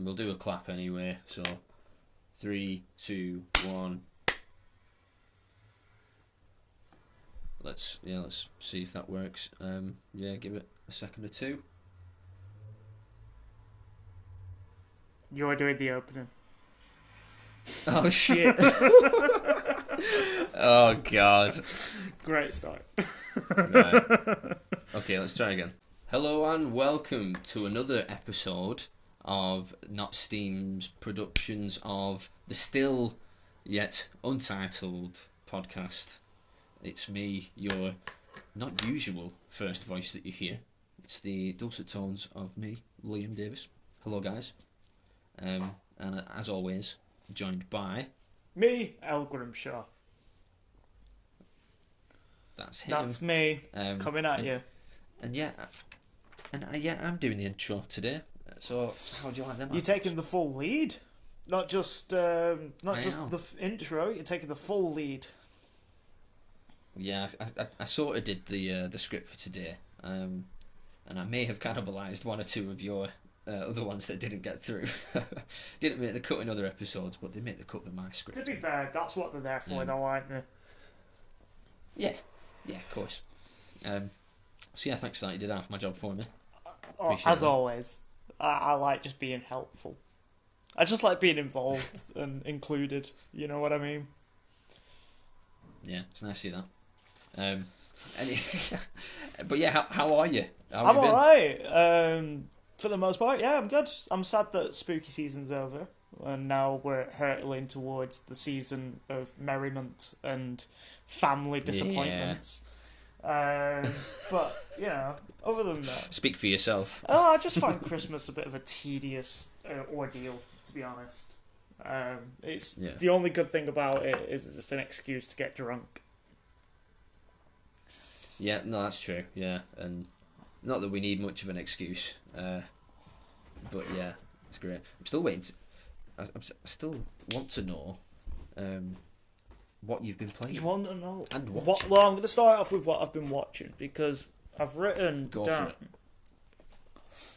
we'll do a clap anyway. So 3, 2, 1. Let's see if that works. Give it a second or two. You're doing the opening. Oh shit! Oh god! Great start. Right. Okay, let's try again. Hello and welcome to another episode of NOTSTEAM Productions of the still yet untitled podcast. It's me, your not usual first voice that you hear. It's the dulcet tones of me, Liam Davies. Hello, guys. And as always, joined by Me, Grimshaw. That's him. That's me coming at you. I'm doing the intro today. So how do you like them? You're taking the full lead, not just the intro. You're taking the full lead. Yeah, I sort of did the script for today, and I may have cannibalised one or two of your other ones that didn't get through. Didn't make the cut in other episodes, but they make the cut in my script. To be fair, that's what they're there for, though, aren't they? Yeah, of course. So yeah, thanks for that. You did half my job for me. As always, I like just being helpful. I just like being involved and included. You know what I mean? Yeah, it's nice to see that. But yeah, how are you? I'm alright. For the most part, yeah, I'm good. I'm sad that spooky season's over, and now we're hurtling towards the season of merriment and family disappointments. But, you know, other than that... Speak for yourself. I just find Christmas a bit of a tedious ordeal, to be honest. The only good thing about it is just an excuse to get drunk. Yeah, no, that's true. Yeah, and not that we need much of an excuse, but yeah, it's great. I'm still waiting. I still want to know what you've been playing. You want to know? And watching. Well, I'm going to start off with what I've been watching because I've written down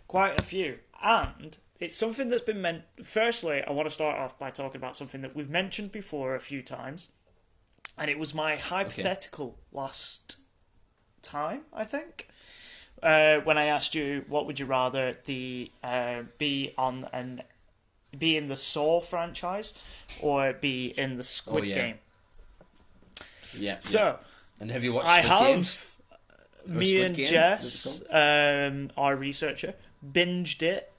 quite a few, and it's something that's been meant. Firstly, I want to start off by talking about something that we've mentioned before a few times, and it was my hypothetical last time, I think, when I asked you what would you rather be in the Saw franchise or be in the Squid Game. Yeah. So, and have you watched? Me and Jess, our researcher, binged it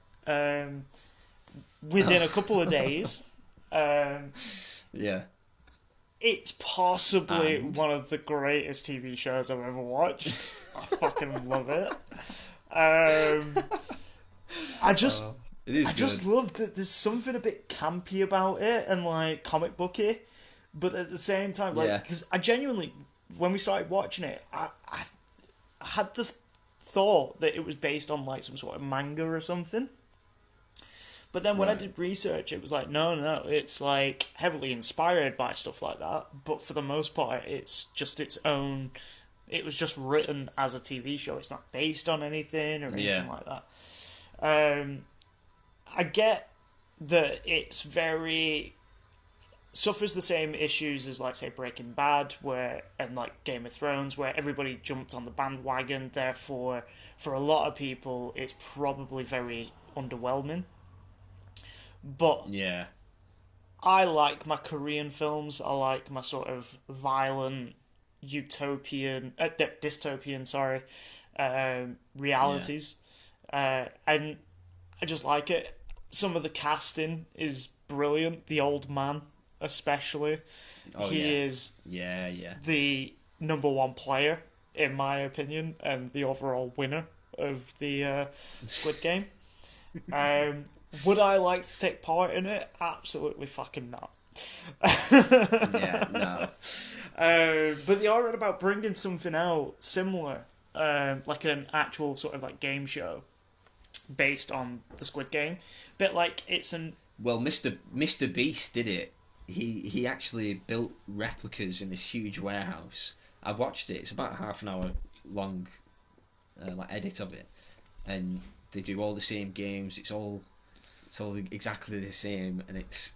within a couple of days. Yeah. It's possibly one of the greatest TV shows I've ever watched. I fucking love it. I just love that there's something a bit campy about it and like comic booky, but at the same time, like, because I genuinely, when we started watching it, I had the thought that it was based on like some sort of manga or something. But then when I did research, it was like, no, it's like heavily inspired by stuff like that. But for the most part, it's just its own. It was just written as a TV show. It's not based on anything or anything like that. I get that it's suffers the same issues as, like, say, Breaking Bad, and like Game of Thrones, where everybody jumped on the bandwagon. Therefore, for a lot of people, it's probably very underwhelming. But I like my Korean films. I like my sort of violent, dystopian, realities, and I just like it. Some of the casting is brilliant. The old man, especially, he is the number one player in my opinion, and the overall winner of the Squid Game. Would I like to take part in it? Absolutely fucking not. No. But they are about bringing something out similar, like an actual sort of like game show based on the Squid Game. Bit like it's an... Well, Mr. Beast did it. He actually built replicas in this huge warehouse. I watched it. It's about half an hour long, like edit of it, and they do all the same games. It's all It's all exactly the same, and it's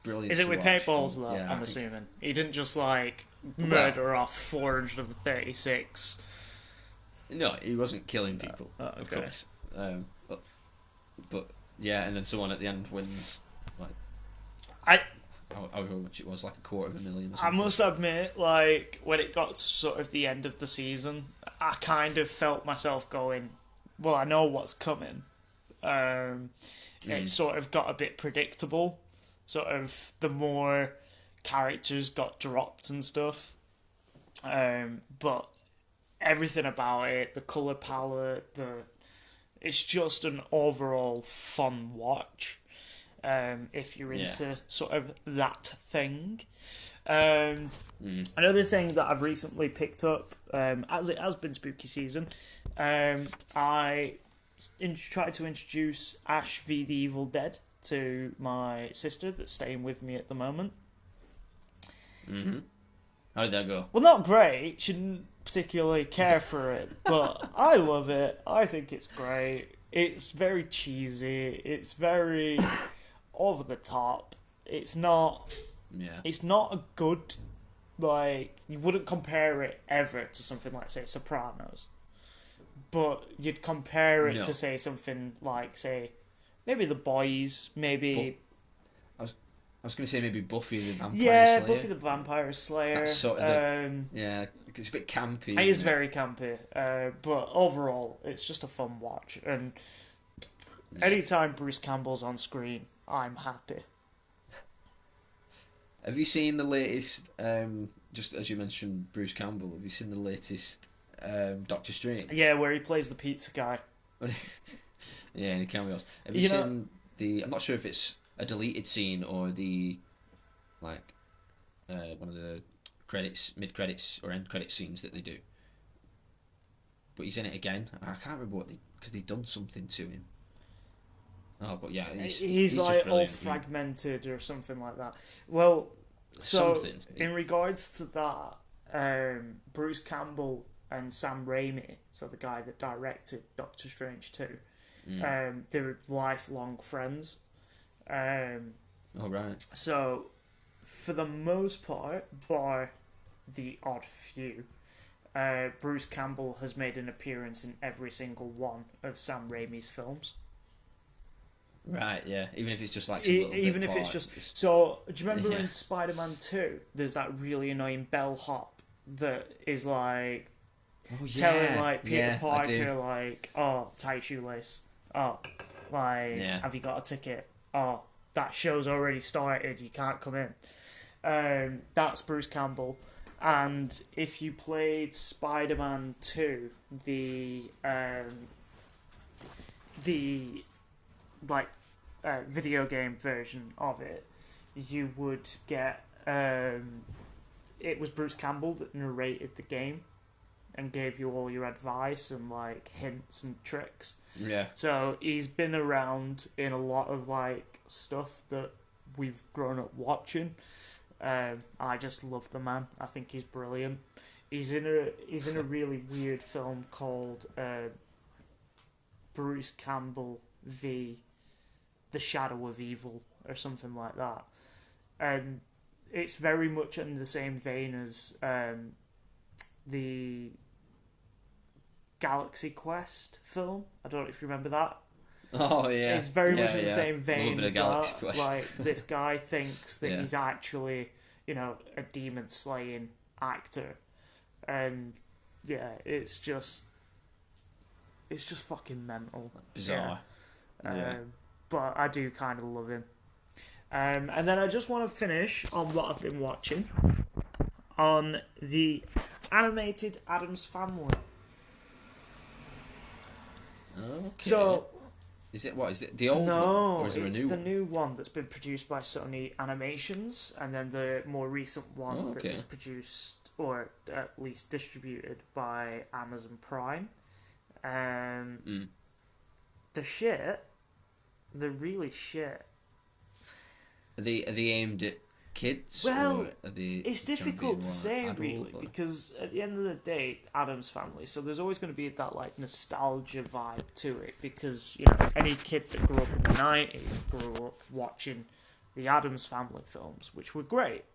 brilliant. Is it with paintballs though? Yeah, I'm assuming he didn't just like murder off 436. No, he wasn't killing people, okay. Of course. But yeah, and then someone at the end wins, like, however much it was, like $250,000 or something. I must admit, like, when it got to sort of the end of the season, I kind of felt myself going, well, I know what's coming. It sort of got a bit predictable. Sort of the more characters got dropped and stuff. But everything about it, the colour palette, it's just an overall fun watch. If you're into sort of that thing. Another thing that I've recently picked up, as it has been spooky season, I tried to introduce Ash v the Evil Dead to my sister that's staying with me at the moment. Mm-hmm. How did that go? Well, not great. She didn't particularly care for it, but I love it. I think it's great. It's very cheesy. It's very over the top. It's not. Yeah. It's not a good, like, you wouldn't compare it ever to something like, say, Sopranos. But you'd compare it to, say, something like, say, maybe The Boys, maybe... I was going to say maybe Buffy the Vampire Slayer. Yeah, Buffy the Vampire Slayer. That's sort of yeah, it's a bit campy. It is very campy. But overall, it's just a fun watch. And anytime Bruce Campbell's on screen, I'm happy. Have you seen the latest, just as you mentioned Bruce Campbell, have you seen the latest Doctor Strange? Yeah, where he plays the pizza guy. Yeah, in the cameos. Have you seen the... I'm not sure if it's a deleted scene or the... like, one of the credits, mid-credits or end-credit scenes that they do. But he's in it again. I can't remember what because they've done something to him. Oh, but yeah, he's like all fragmented or something like that. Well, so in regards to that, Bruce Campbell and Sam Raimi, so the guy that directed Doctor Strange 2, they're lifelong friends. Oh, right. So, for the most part, bar the odd few, Bruce Campbell has made an appearance in every single one of Sam Raimi's films. Right, yeah. Even if it's just like even if it's just... So, do you remember in Spider-Man 2, there's that really annoying bellhop that is like... telling like Peter Parker like, oh, tie shoelace. Oh, like, have you got a ticket? Oh, that show's already started, you can't come in. That's Bruce Campbell. And if you played Spider-Man 2, the video game version of it, you would get it was Bruce Campbell that narrated the game and gave you all your advice and like hints and tricks. Yeah. So he's been around in a lot of like stuff that we've grown up watching. I just love the man. I think he's brilliant. He's in a really weird film called Bruce Campbell v The Shadow of Evil or something like that, and it's very much in the same vein as the Galaxy Quest film. I don't know if you remember that. Oh yeah, it's very much in the same vein as that. Quest. Like, this guy thinks that he's actually, a demon slaying actor, and it's just fucking mental, bizarre. But I do kind of love him. And then I just want to finish on what I've been watching on the animated Addams Family. Okay. So, is it the old one? Or is there a new it's the new one that's been produced by Sony Animations, and then the more recent one that was produced, or at least distributed, by Amazon Prime. They're really shit. Are they aimed at kids? Well, or are they it's trying to be difficult to more say, adult, really, or? because at the end of the day, Addams Family, so there's always going to be that, like, nostalgia vibe to it, because, you know, any kid that grew up in the 90s grew up watching the Addams Family films, which were great.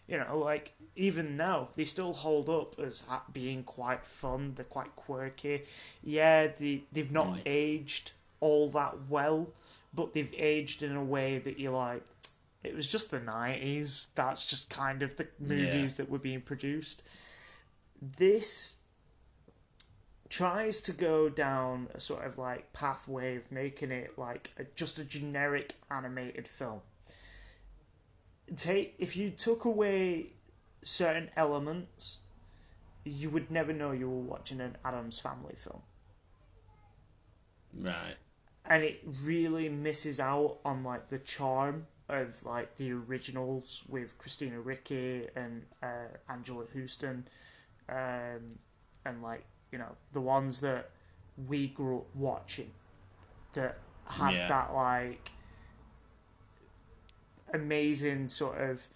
You know, like, even now, they still hold up as being quite fun, they're quite quirky. Yeah, they've not aged all that well, but they've aged in a way that you're like, it was just the 90s. That's just kind of the movies that were being produced. This tries to go down a sort of like pathway of making it like just a generic animated film. If you took away certain elements, you would never know you were watching an Addams Family film. Right. And it really misses out on like the charm of like the originals with Christina Ricci and Angela Houston, and like, you know, the ones that we grew up watching that had that like amazing sort of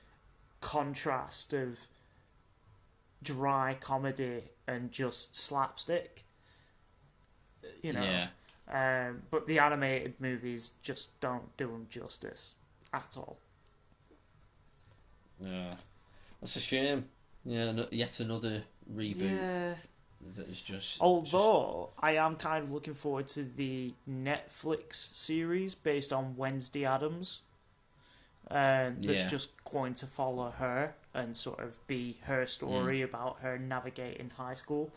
contrast of dry comedy and just slapstick, you know. But the animated movies just don't do them justice at all. Yeah, that's a shame. Yeah, yet another reboot. Yeah. That is just. Although I am kind of looking forward to the Netflix series based on Wednesday Addams. That's just going to follow her and sort of be her story about her navigating high school.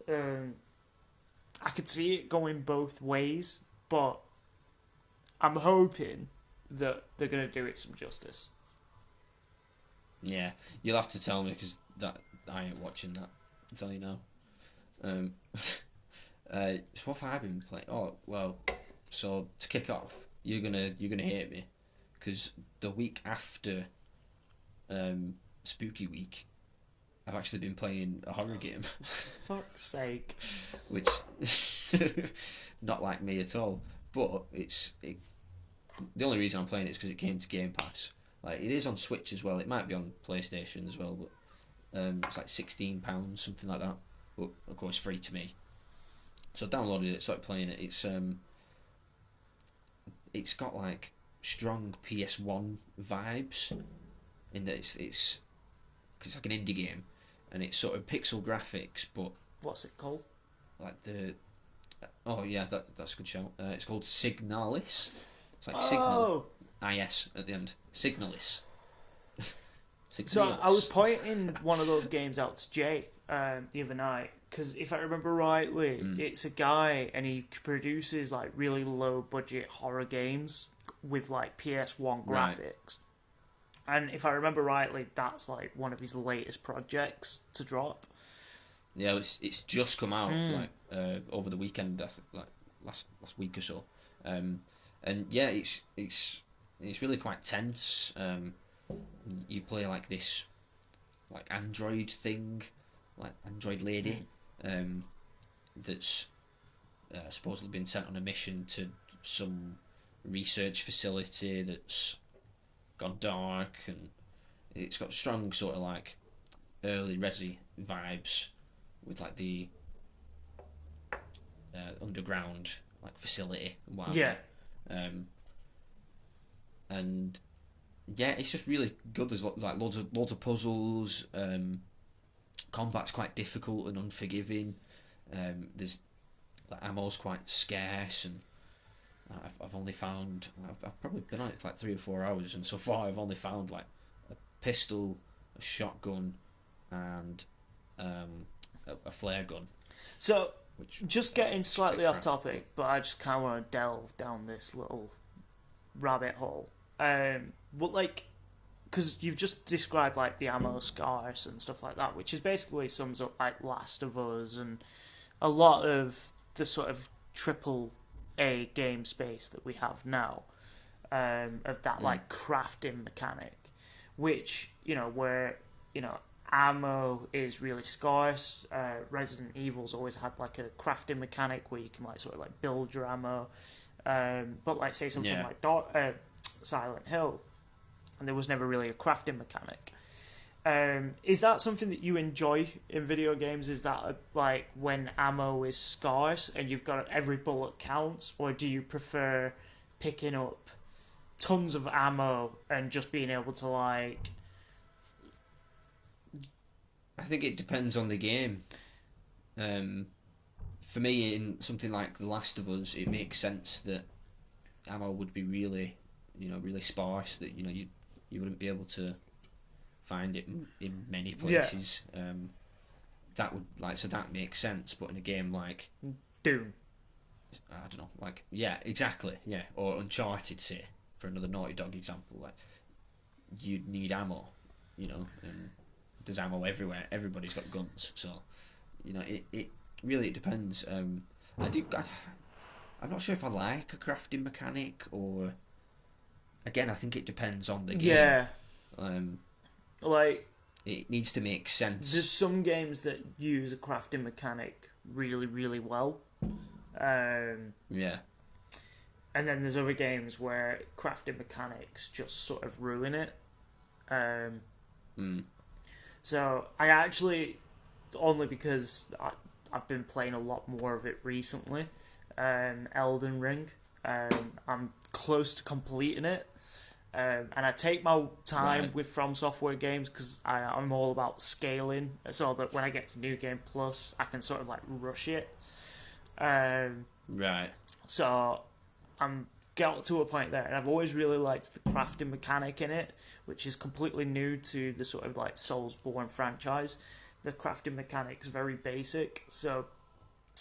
I could see it going both ways, but I'm hoping that they're going to do it some justice. Yeah, you'll have to tell me, because that I ain't watching that. That's all you know. So what have I been playing? Oh well, so to kick off, you're gonna hate me, because the week after Spooky Week, I've actually been playing a horror game. Fuck's sake. Which not like me at all, but the only reason I'm playing it is because it came to Game Pass. Like, it is on Switch as well. It might be on PlayStation as well, but it's like £16, something like that. But of course, free to me. So I downloaded it, started playing it. It's got like strong PS1 vibes in that it's like an indie game, and it's sort of pixel graphics, but what's it called? Like that's a good shout. It's called Signalis. It's like Signal. IS at the end. Signalis. So I was pointing one of those games out to Jay the other night, because if I remember rightly, it's a guy and he produces like really low budget horror games with like PS1 graphics. And if I remember rightly, that's like one of his latest projects to drop. Yeah, it's just come out like over the weekend, like last week or so, and yeah, it's really quite tense. You play like this like android thing, like android lady, that's supposedly been sent on a mission to some research facility that's gone dark, and it's got strong sort of like early Resi vibes with like the underground like facility and whatever. And yeah, it's just really good. There's like loads of puzzles. Combat's quite difficult and unforgiving. There's like ammo's quite scarce, and I've only found I've probably been on it for like 3 or 4 hours, and so far I've only found like a pistol, a shotgun, and a flare gun. So, just getting slightly off topic, but I just kind of want to delve down this little rabbit hole. But like, because you've just described like the ammo scarce and stuff like that, which is basically sums up like Last of Us and a lot of the sort of AAA game space that we have now, of that like crafting mechanic, which, you know, where, you know, ammo is really scarce. Resident Evil's always had like a crafting mechanic where you can like sort of like build your ammo. But like say something like Silent Hill, and there was never really a crafting mechanic. Is that something that you enjoy in video games? Is that like when ammo is scarce and you've got every bullet counts, or do you prefer picking up tons of ammo and just being able to like? I think it depends on the game. For me, in something like The Last of Us, it makes sense that ammo would be really, really sparse. That you wouldn't be able to find it in many places. Yeah. That would so that makes sense. But in a game like Doom, I don't know, exactly, or Uncharted, say, for another Naughty Dog example, like you'd need ammo, and there's ammo everywhere. Everybody's got guns, so it really depends. I'm not sure if I like a crafting mechanic, or again, I think it depends on the game. Like, it needs to make sense. There's some games that use a crafting mechanic really, really well. Yeah. And then there's other games where crafting mechanics just sort of ruin it. So I actually, only because I've been playing a lot more of it recently, Elden Ring. I'm close to completing it. And I take my time with From Software games because I'm all about scaling, so that when I get to New Game Plus, I can sort of like rush it. So I'm got to a point there, and I've always really liked the crafting mechanic in it, which is completely new to the sort of like Soulsborne franchise. The crafting mechanic's very basic, so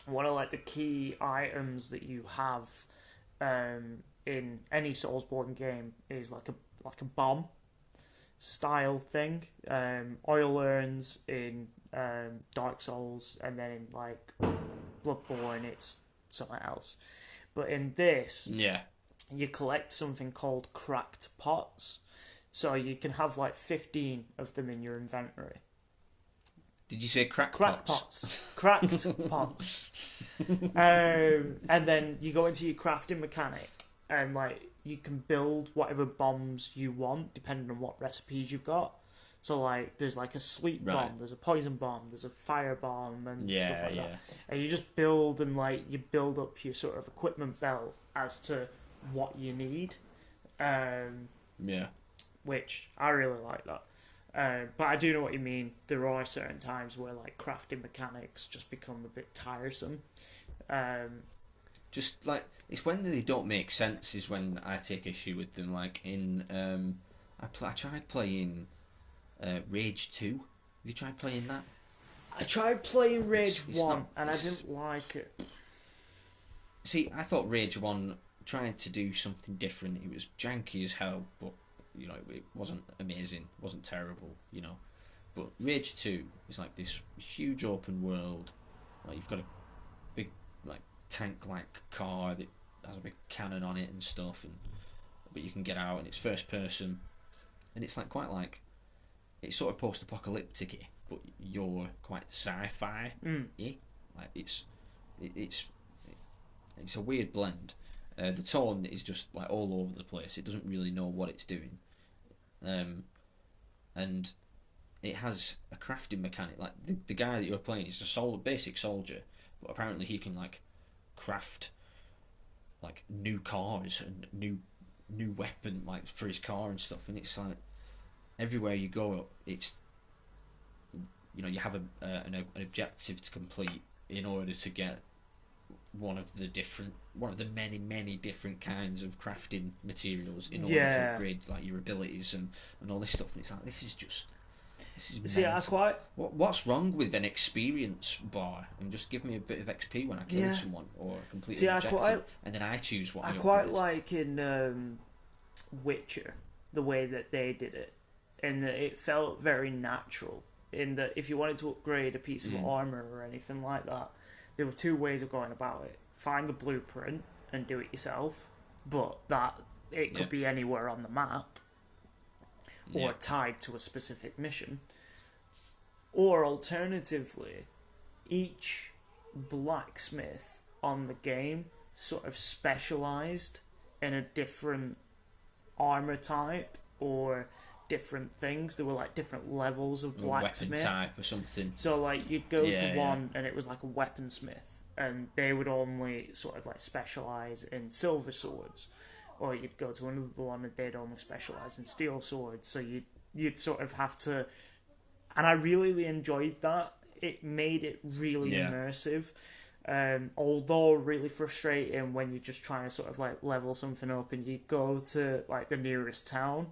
one of like the key items that you have in any Soulsborne game is like a bomb style thing. Oil urns in Dark Souls, and then in like Bloodborne it's something else. But in this, you collect something called cracked pots, so you can have like 15 of them in your inventory. Did you say cracked pots? Cracked pots. And then you go into your crafting mechanic, and like you can build whatever bombs you want depending on what recipes you've got. So like there's like a sleep bomb, there's a poison bomb, there's a fire bomb, and stuff like that. And you just build, and like you build up your sort of equipment belt as to what you need. Which I really like that. But I do know what you mean. There are certain times where like crafting mechanics just become a bit tiresome. Just like it's when they don't make sense is when I take issue with them. Like in I tried playing Rage 2. Have you tried playing that? I tried playing Rage 1 and I didn't like it. See, I thought Rage 1 tried to do something different. It was janky as hell, but it wasn't amazing, it wasn't terrible, But Rage 2 is like this huge open world. Like you've got a big like tank-like car that has a big cannon on it and stuff, but you can get out, and it's first person, and it's like quite like it's sort of post-apocalyptic, but you're quite sci-fi. Like it's a weird blend. The tone is just like all over the place. It doesn't really know what it's doing, and it has a crafting mechanic. Like the guy that you're playing is a basic soldier, but apparently he can like craft like new cars and new weapon like for his car and stuff. And it's like everywhere you go, it's you have an objective to complete in order to get one of the many different kinds of crafting materials in order to upgrade like your abilities and all this stuff. And it's like this is See, what's wrong with an experience bar and just give me a bit of XP when I kill someone or complete an objective, and then I choose what I quite like in Witcher the way that they did it, and that it felt very natural. In that if you wanted to upgrade a piece of armor or anything like that, there were two ways of going about it: find the blueprint and do it yourself, but that it could be anywhere on the map, or tied to a specific mission. Or alternatively, each blacksmith on the game sort of specialised in a different armour type or different things. There were like different levels of blacksmith, weapon type or something. So like you'd go to one and it was like a weaponsmith, and they would only sort of like specialize in silver swords, or you'd go to another one and they'd only specialize in steel swords. So you'd sort of have to, and I really enjoyed that. It made it really immersive. Although really frustrating when you're just trying to sort of like level something up and you go to like the nearest town,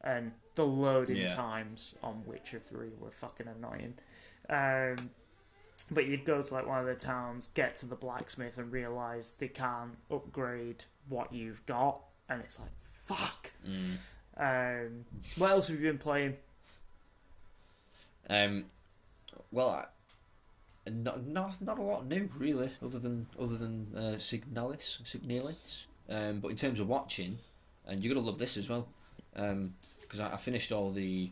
and the loading times on Witcher 3 were fucking annoying. But you'd go to like one of the towns, get to the blacksmith and realise they can't upgrade what you've got, and it's like, fuck. What else have you been playing? Well, not a lot new really, other than Signalis. But in terms of watching, and you're gonna love this as well, because I finished all the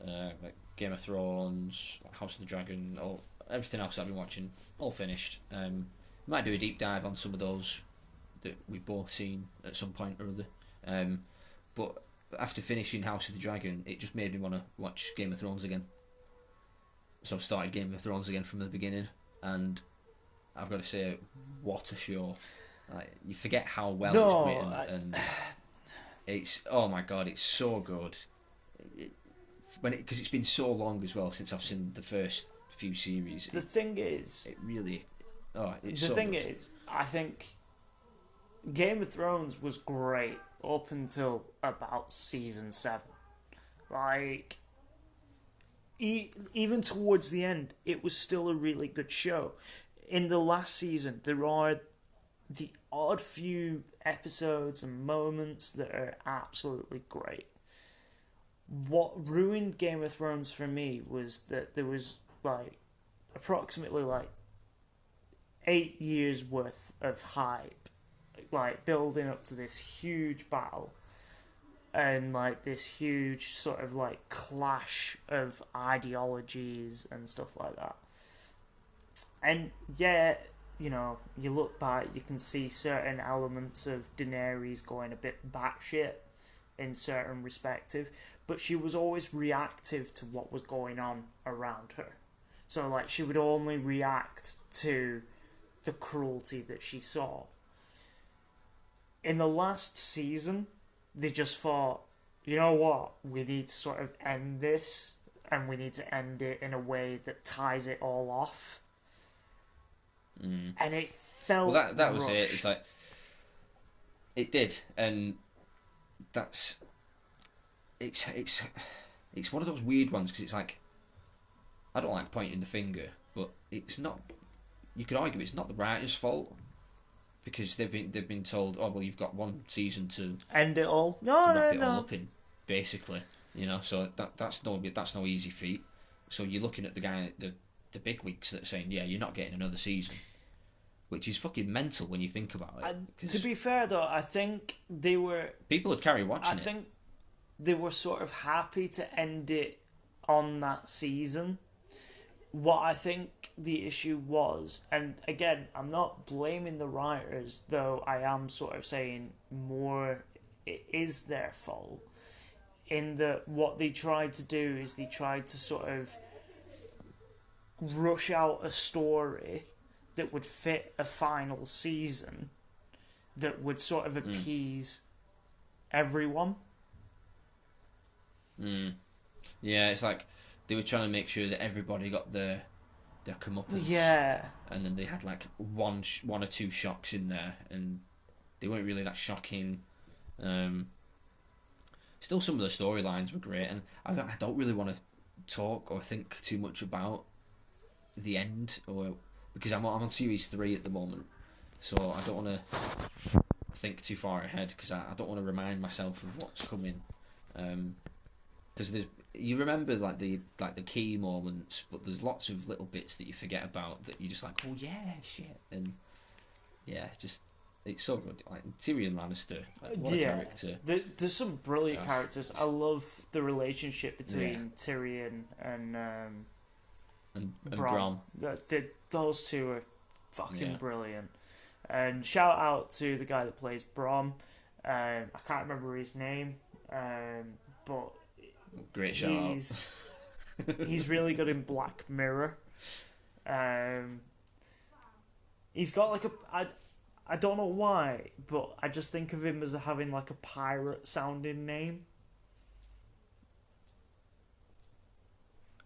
like Game of Thrones, House of the Dragon, everything else I've been watching, all finished. Might do a deep dive on some of those that we've both seen at some point or other. But after finishing House of the Dragon, it just made me want to watch Game of Thrones again. So I've started Game of Thrones again from the beginning, and I've got to say, what a show! You forget how well it's written, and it's, oh my god, it's so good. Because it's been so long as well since I've seen the first few series. The thing is, it really, it's the so thing good. is, I think Game of Thrones was great up until about season 7. Like, even towards the end, it was still a really good show. In the last season, there are the odd few episodes and moments that are absolutely great. What ruined Game of Thrones for me was that there was like approximately like 8 years worth of hype, like building up to this huge battle and like this huge sort of like clash of ideologies and stuff like that. And yeah, you know, you look back, you can see certain elements of Daenerys going a bit batshit in certain respective, but she was always reactive to what was going on around her. So like she would only react to the cruelty that she saw. In the last season, they just thought, you know what, we need to sort of end this, and we need to end it in a way that ties it all off. And it felt that was rushed. it. It's like, it did, and it's one of those weird ones, because it's like, I don't like pointing the finger, but it's not. You could argue it's not the writer's fault, because they've been told, oh well, you've got one season to end it all. Knock it all up in, basically. You know, so that's no easy feat. So you're looking at the guy, the big wigs that are saying, yeah, you're not getting another season, which is fucking mental when you think about it. To be fair though, I think they were. People would carry watching it. I think they were sort of happy to end it on that season. What I think the issue was, and again, I'm not blaming the writers, though I am sort of saying more it is their fault, in that what they tried to do is they tried to sort of rush out a story that would fit a final season that would sort of appease everyone. Yeah, it's like they were trying to make sure that everybody got their comeuppance. Yeah. And then they had like one or two shocks in there, and they weren't really that shocking. Still, some of the storylines were great, and I don't really want to talk or think too much about the end, because I'm on series 3 at the moment, so I don't want to think too far ahead, because I don't want to remind myself of what's coming. Because you remember like the key moments, but there's lots of little bits that you forget about that you're just like, oh yeah, shit, and yeah, just it's so good. Like Tyrion Lannister, what a character. There's some brilliant characters. I love the relationship between Tyrion and Bronn. Those two are fucking brilliant. And shout out to the guy that plays Bronn. I can't remember his name. but great shout. He's really good in Black Mirror. He's got like I don't know why, but I just think of him as having like a pirate sounding name.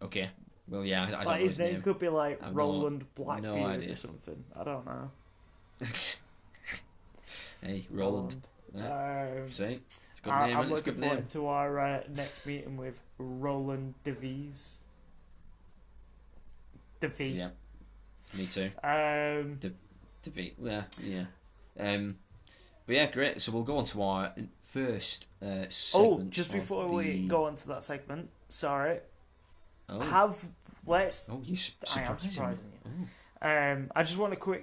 Okay. Well, yeah, I don't like know his name could be like Roland Blackbeard or something. I don't know. Hey, Roland. See, it's a good name. I'm looking forward to our next meeting with Roland Davies. Davies. Yeah, me too. Davies. Yeah. But yeah, great. So we'll go on to our first segment. Just before we go on to that segment, sorry. Oh. You I am surprising you. I just want to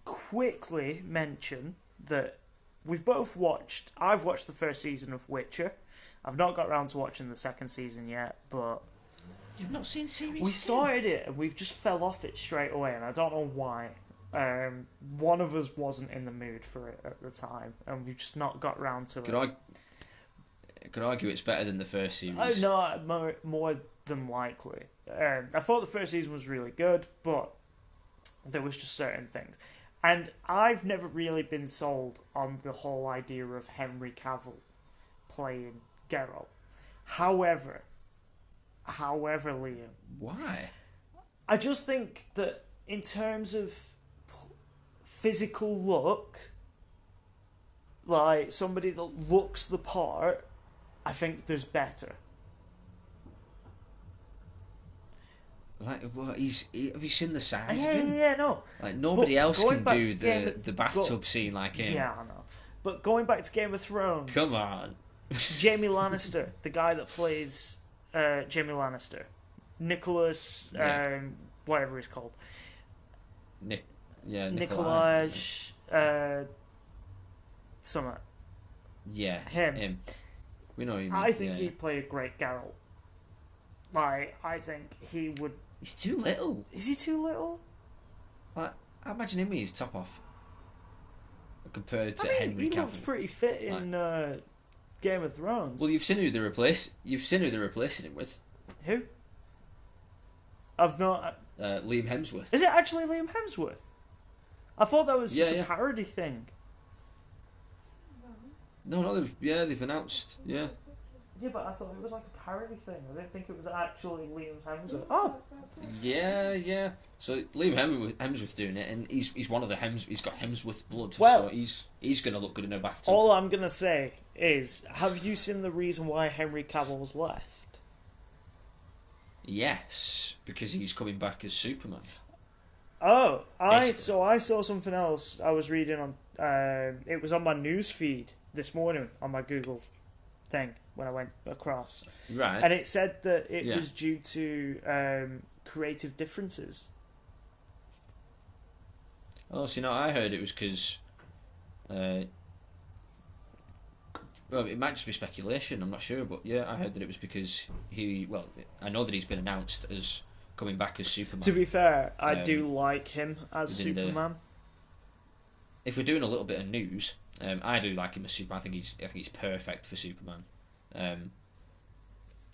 quickly mention that I've watched the first season of Witcher. I've not got around to watching the second season yet, but you've not seen series 2? We started it and we've just fell off it straight away, and I don't know why. One of us wasn't in the mood for it at the time, and we've just not got round to it. Could argue it's better than the first series. No, more than likely. I thought the first season was really good, but there was just certain things. And I've never really been sold on the whole idea of Henry Cavill playing Geralt. However, Liam. Why? I just think that in terms of physical look, like somebody that looks the part, I think there's better. Like, what? Have you seen the size of him? Yeah, no. Like, nobody else can do the bathtub scene like him. Yeah, I know. But going back to Game of Thrones... Come on. Jamie Lannister, the guy that plays Jamie Lannister. Nicholas, whatever he's called. Nikolaj... something. Yeah, him. We know him. I think he'd play a great Geralt. Like, I think he would... He's too little. Is he too little? Like, I imagine him with his top off. Compared to Henry Cavill. He looked pretty fit in Game of Thrones. Well, you've seen who they're replacing him with. Who? I've not... Liam Hemsworth. Is it actually Liam Hemsworth? I thought that was just a parody thing. No, they've announced, Yeah, but I thought it was like a parody thing. I didn't think it was actually Liam Hemsworth. Oh! Yeah. So Liam Hemsworth's doing it, and he's one of the he's got Hemsworth blood, well, so he's going to look good in a bathtub. All I'm going to say is, have you seen the reason why Henry Cavill's left? Yes, because he's coming back as Superman. Oh, I saw something else I was reading on... it was on my news feed this morning on my Google thing when I went across. Right. And it said that it was due to creative differences. Oh, so I heard it was because... well, it might just be speculation, I'm not sure, but yeah, I heard that it was because I know that he's been announced as coming back as Superman. To be fair, I do like him as Superman. If we're doing a little bit of news, I do like him as Superman. I think he's perfect for Superman. But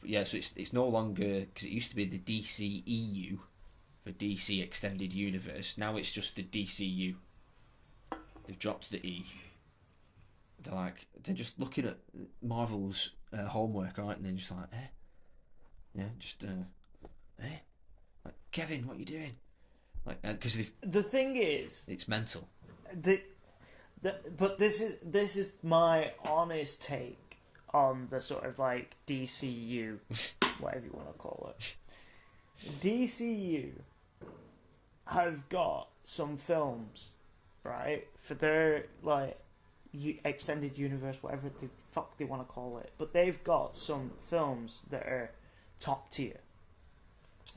yeah, so it's no longer, because it used to be the DCEU for DC Extended Universe. Now it's just the DCU. They've dropped the E. They're just looking at Marvel's homework, aren't they? And just like, like, Kevin, what are you doing? Like, because the thing is, it's mental. But this is my honest take on the sort of like DCU, whatever you want to call it. DCU have got some films, right, for their like extended universe, whatever the fuck they want to call it. But they've got some films that are top tier.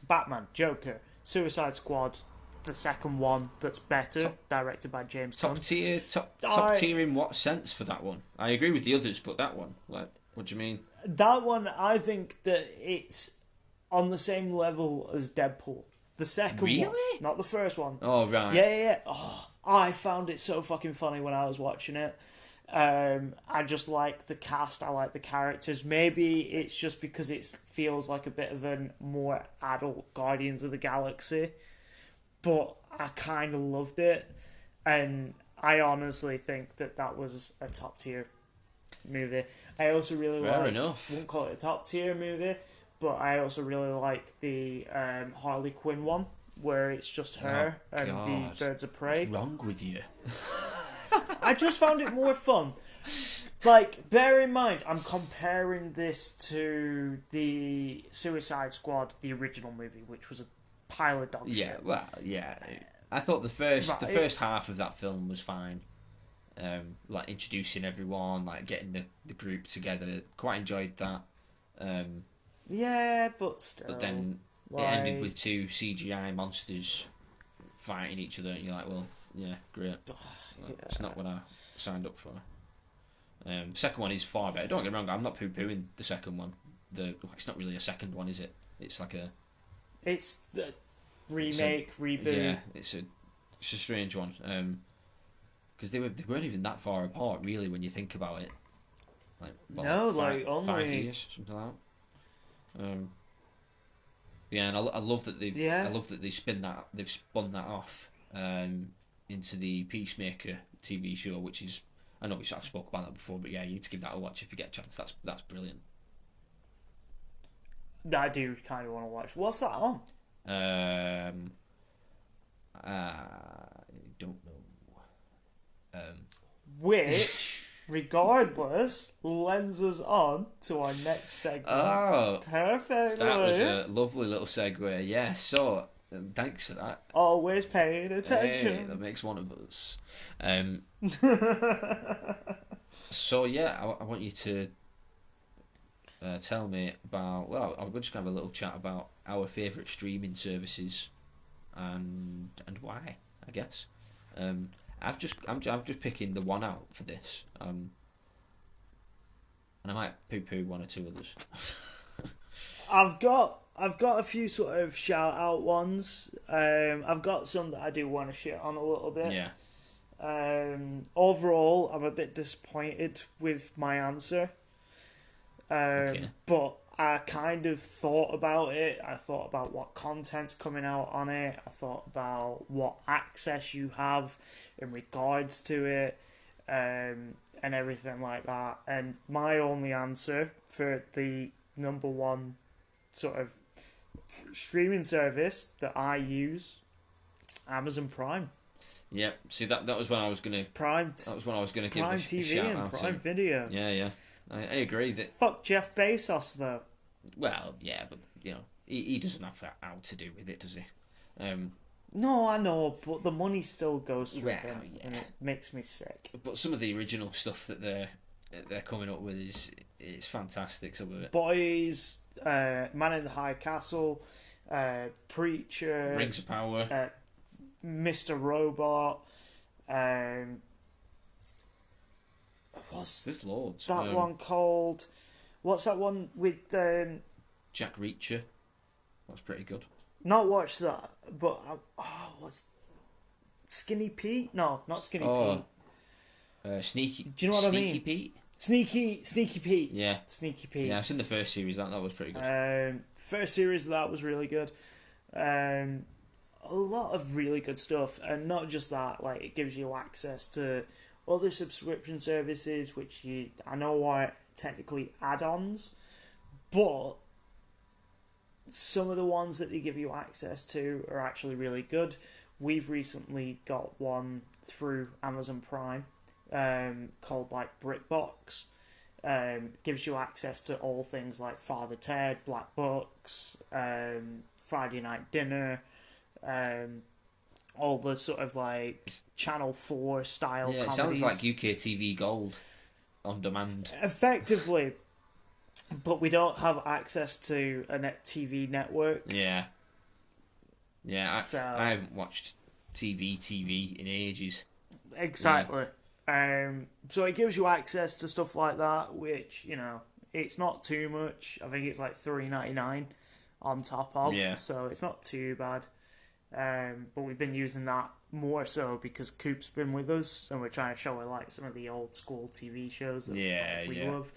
Batman, Joker, Suicide Squad. The second one that's better, directed by James Gunn. Top tier in what sense for that one? I agree with the others, but that one, like, what do you mean? That one, I think that it's on the same level as Deadpool. The second one, not the first one. Oh right. Yeah. Oh, I found it so fucking funny when I was watching it. I just like the cast. I like the characters. Maybe it's just because it feels like a bit of a more adult Guardians of the Galaxy, but I kind of loved it, and I honestly think that was a top tier movie. I also really won't call it a top tier movie, but I also really like the Harley Quinn one where it's just her and the Birds of Prey. What's wrong with you? I just found it more fun. Like, bear in mind, I'm comparing this to the Suicide Squad, the original movie, which was a pile of dog shit. Yeah, well, yeah. I thought the first half of that film was fine. Like introducing everyone, like getting the group together. Quite enjoyed that. Yeah, but still. But then it ended with two CGI monsters fighting each other, and you're like, well, yeah, great. It's not what I signed up for. Second one is far better. Don't get me wrong, I'm not poo-pooing the second one. It's not really a second one, is it? It's like a... It's the remake, reboot. Yeah, it's a strange one. Because they weren't even that far apart, really, when you think about it. Like, only 5 years, something like that. Yeah, and I love that they've spun that off into the Peacemaker TV show, which is, I know I've spoken about that before, but yeah, you need to give that a watch if you get a chance. That's brilliant. I do kind of want to watch. What's that on? I don't know. Which, regardless, lends us on to our next segment. Oh, perfect. That was a lovely little segue. Yeah, so thanks for that. Always paying attention. Hey, that makes one of us. So yeah, I want you to tell me about. Well, I'm just gonna have a little chat about our favourite streaming services, and why. I guess. I'm just picking the one out for this. And I might poo-poo one or two others. I've got a few sort of shout out ones. I've got some that I do want to shit on a little bit. Yeah. Overall, I'm a bit disappointed with my answer. Okay. But I kind of thought about it. I thought about what content's coming out on it. I thought about what access you have in regards to it, and everything like that. And my only answer for the number one sort of streaming service that I use, Amazon Prime. Yeah. See, that was when I was gonna Prime. That was when I was gonna give Prime a TV shout and out Prime to. Video. Yeah. I agree that. Fuck Jeff Bezos though. Well, yeah, but you know, he doesn't have that out to do with it, does he? No, I know, but the money still goes through him, yeah. and it makes me sick. But some of the original stuff that they're coming up with is fantastic. Some of it. Boys, Man in the High Castle, Preacher, Rings of Power, Mr. Robot. What's there's loads. that one called? What's that one with Jack Reacher? That's pretty good. Not watched that, but what's Skinny Pete? No, not Skinny Pete. Sneaky. Do you know what I mean? Pete. Sneaky Pete. Yeah. Sneaky Pete. Yeah, I've seen the first series. That was pretty good. First series of that was really good. A lot of really good stuff, and not just that. Like, it gives you access to other subscription services, which I know are technically add-ons, but some of the ones that they give you access to are actually really good. We've recently got one through Amazon Prime called like BritBox. Gives you access to all things like Father Ted, Black Books, Friday Night Dinner, all the sort of like Channel 4 style comedies. It sounds like UK TV Gold on demand. Effectively. But we don't have access to a net TV network. Yeah. I haven't watched TV in ages. Exactly. Yeah. So it gives you access to stuff like that, which, you know, it's not too much. I think it's like $3.99 on top of. Yeah. So it's not too bad. but we've been using that more so because Coop's been with us, and we're trying to show her like some of the old school TV shows that we love.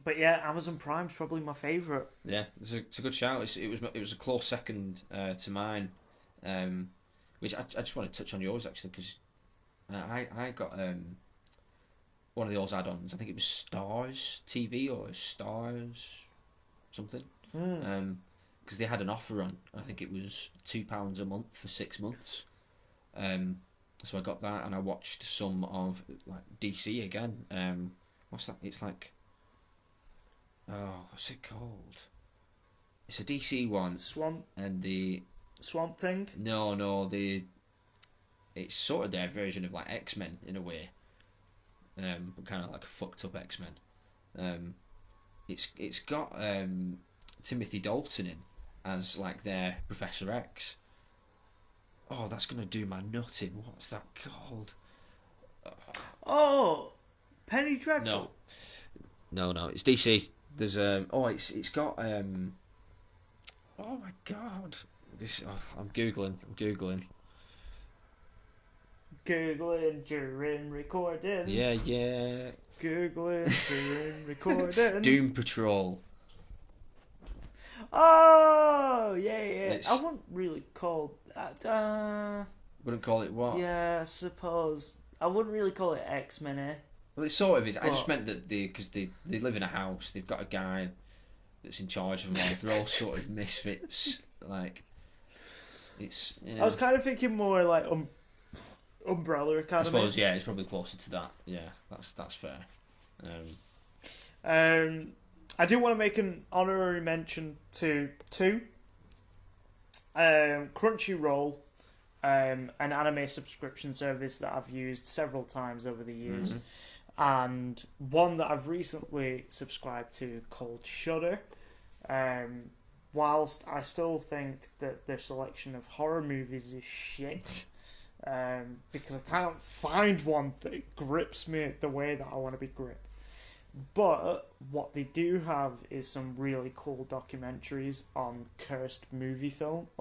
But yeah, Amazon Prime's probably my favourite. Yeah, it's a good shout. It was a close second to mine, which I just want to touch on yours actually, because I got one of the old add-ons. I think it was Stars TV or Stars something. Because they had an offer on. I think it was £2 a month for 6 months. So I got that, and I watched some of like DC again. What's that? It's like, what's it called? It's a DC one. Swamp. And the Swamp Thing. No, it's sort of their version of like X-Men in a way, but kind of like a fucked up X-Men. It's got Timothy Dalton in as like their Professor X. Oh, that's gonna do my nut in. What's that called? Oh, Penny Dreadful. No, it's DC. There's it's got oh my god, I'm googling. Googling during recording. Yeah. Googling during recording. Doom Patrol. Oh, yeah. I wouldn't really call that. Wouldn't call it what? Yeah, I suppose. I wouldn't really call it X-Men, eh? Well, it sort of is. I just meant that because they live in a house, they've got a guy that's in charge of them all. They're all sort of misfits. Like, it's. You know, I was kind of thinking more like Umbrella Academy. I suppose, yeah, it's probably closer to that. Yeah, that's fair. I do want to make an honorary mention to two. Crunchyroll, an anime subscription service that I've used several times over the years, and one that I've recently subscribed to called Shudder. Whilst I still think that their selection of horror movies is shit, because I can't find one that grips me the way that I want to be gripped. But what they do have is some really cool documentaries on cursed movies, and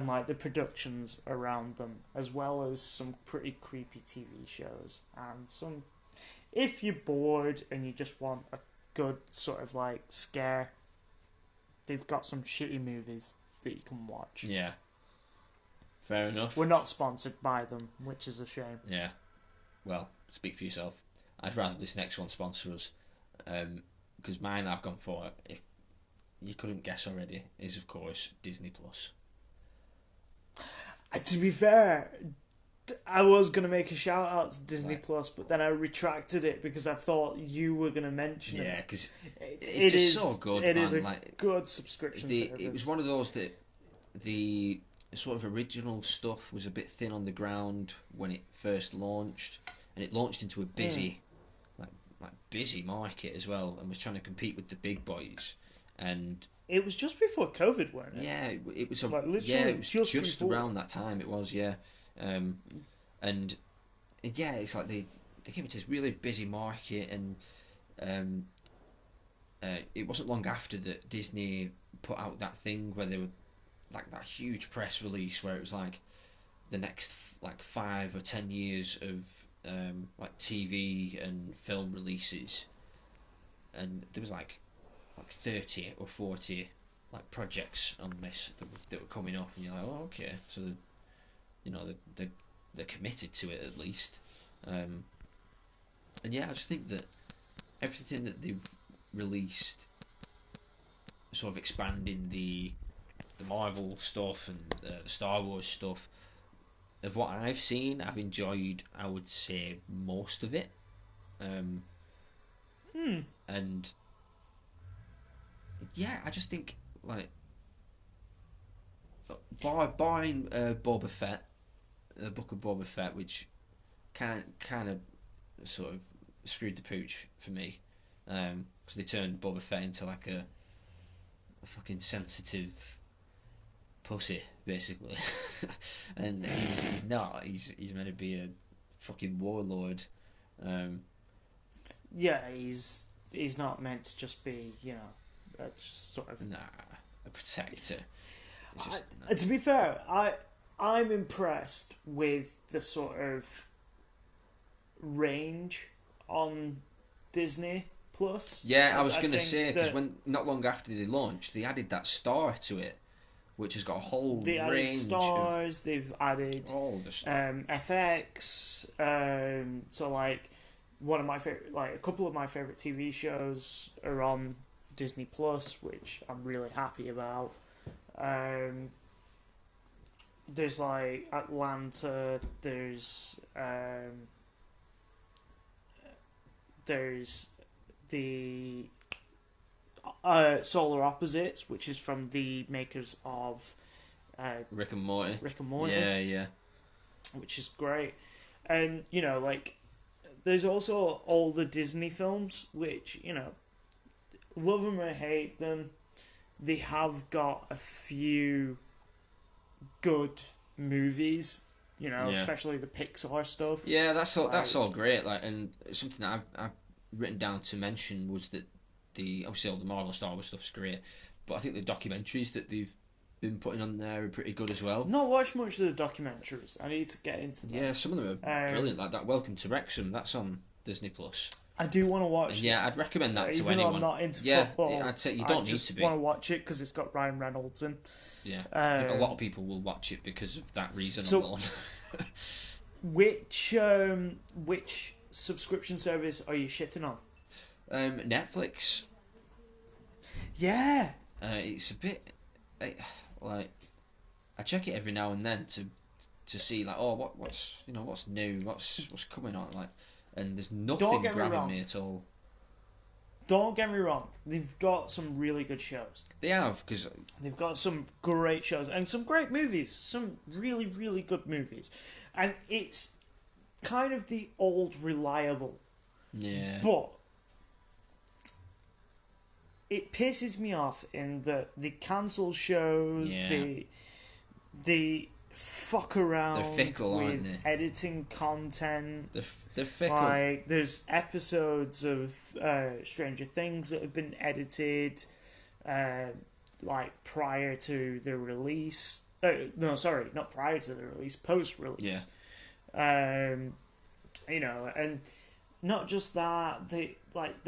like the productions around them, as well as some pretty creepy TV shows and some. If you're bored and you just want a good sort of like scare, they've got some shitty movies that you can watch. Yeah. Fair enough. We're not sponsored by them, which is a shame. Yeah. Well, speak for yourself. I'd rather this next one sponsor us. Because mine I've gone for, if you couldn't guess already, is of course Disney Plus. To be fair, I was going to make a shout out to Disney Plus, but then I retracted it because I thought you were going to mention it. Yeah, because it's just so good. It is a good subscription service. It was one of those that the sort of original stuff was a bit thin on the ground when it first launched, and it launched into a busy, busy market as well, and was trying to compete with the big boys. And it was just before COVID, wasn't it? Yeah, it was it was just around that time. It was, yeah, and yeah, it's like they came into this really busy market, and it wasn't long after that Disney put out that thing where they were like that huge press release where it was like the next 5 or 10 years of like TV and film releases, and there was like 30 or 40 like projects on this that were coming up, and you're like, oh, okay, so they're committed to it at least, and yeah, I just think that everything that they've released, sort of expanding the Marvel stuff and the Star Wars stuff, of what I've seen, I've enjoyed, I would say, most of it. And yeah, I just think like barring Boba Fett, the Book of Boba Fett, which kind of sort of screwed the pooch for me, because they turned Boba Fett into like a fucking sensitive pussy, basically. And he's not. He's meant to be a fucking warlord. Yeah, he's he's not meant to just be, just sort of... Nah, a protector. Just, to be fair, I'm impressed with the sort of range on Disney Plus. Yeah, I was going to say, because when not long after they launched, they added that star to it, which has got a whole range. They added stars. They've added all the stuff. FX. So like one of my favorite, like a couple of my favorite TV shows are on Disney Plus, which I'm really happy about. There's like Atlanta. There's the Solar Opposites, which is from the makers of Rick and Morty. Yeah. Which is great. And, like, there's also all the Disney films, which, love them or hate them, they have got a few good movies, especially the Pixar stuff. Yeah, that's all great. Like, and something that I've written down to mention was that obviously all the Marvel Star Wars stuff's great, but I think the documentaries that they've been putting on there are pretty good as well. Not watched much of the documentaries. I need to get into them. Yeah, some of them are brilliant. Like that Welcome to Wrexham, that's on Disney Plus. I do want to watch. And yeah, I'd recommend that to even anyone. Though I'm not into football. Yeah, I'd say you don't need to be. I just want to watch it because it's got Ryan Reynolds in. Yeah, I think a lot of people will watch it because of that reason alone. Which subscription service are you shitting on? Netflix. Yeah. It's a bit like I check it every now and then to see like what's new, what's coming on, like, and there's nothing grabbing me at all. Don't get me wrong, they've got some really good shows. They have, because they've got some great shows and some great movies, some really, really good movies, and it's kind of the old reliable. Yeah. But it pisses me off in that they cancel shows, they fuck around with editing content. They're fickle. Like, there's episodes of Stranger Things that have been edited, like, prior to the release. No, sorry, not prior to the release, post-release. Yeah. And not just that, the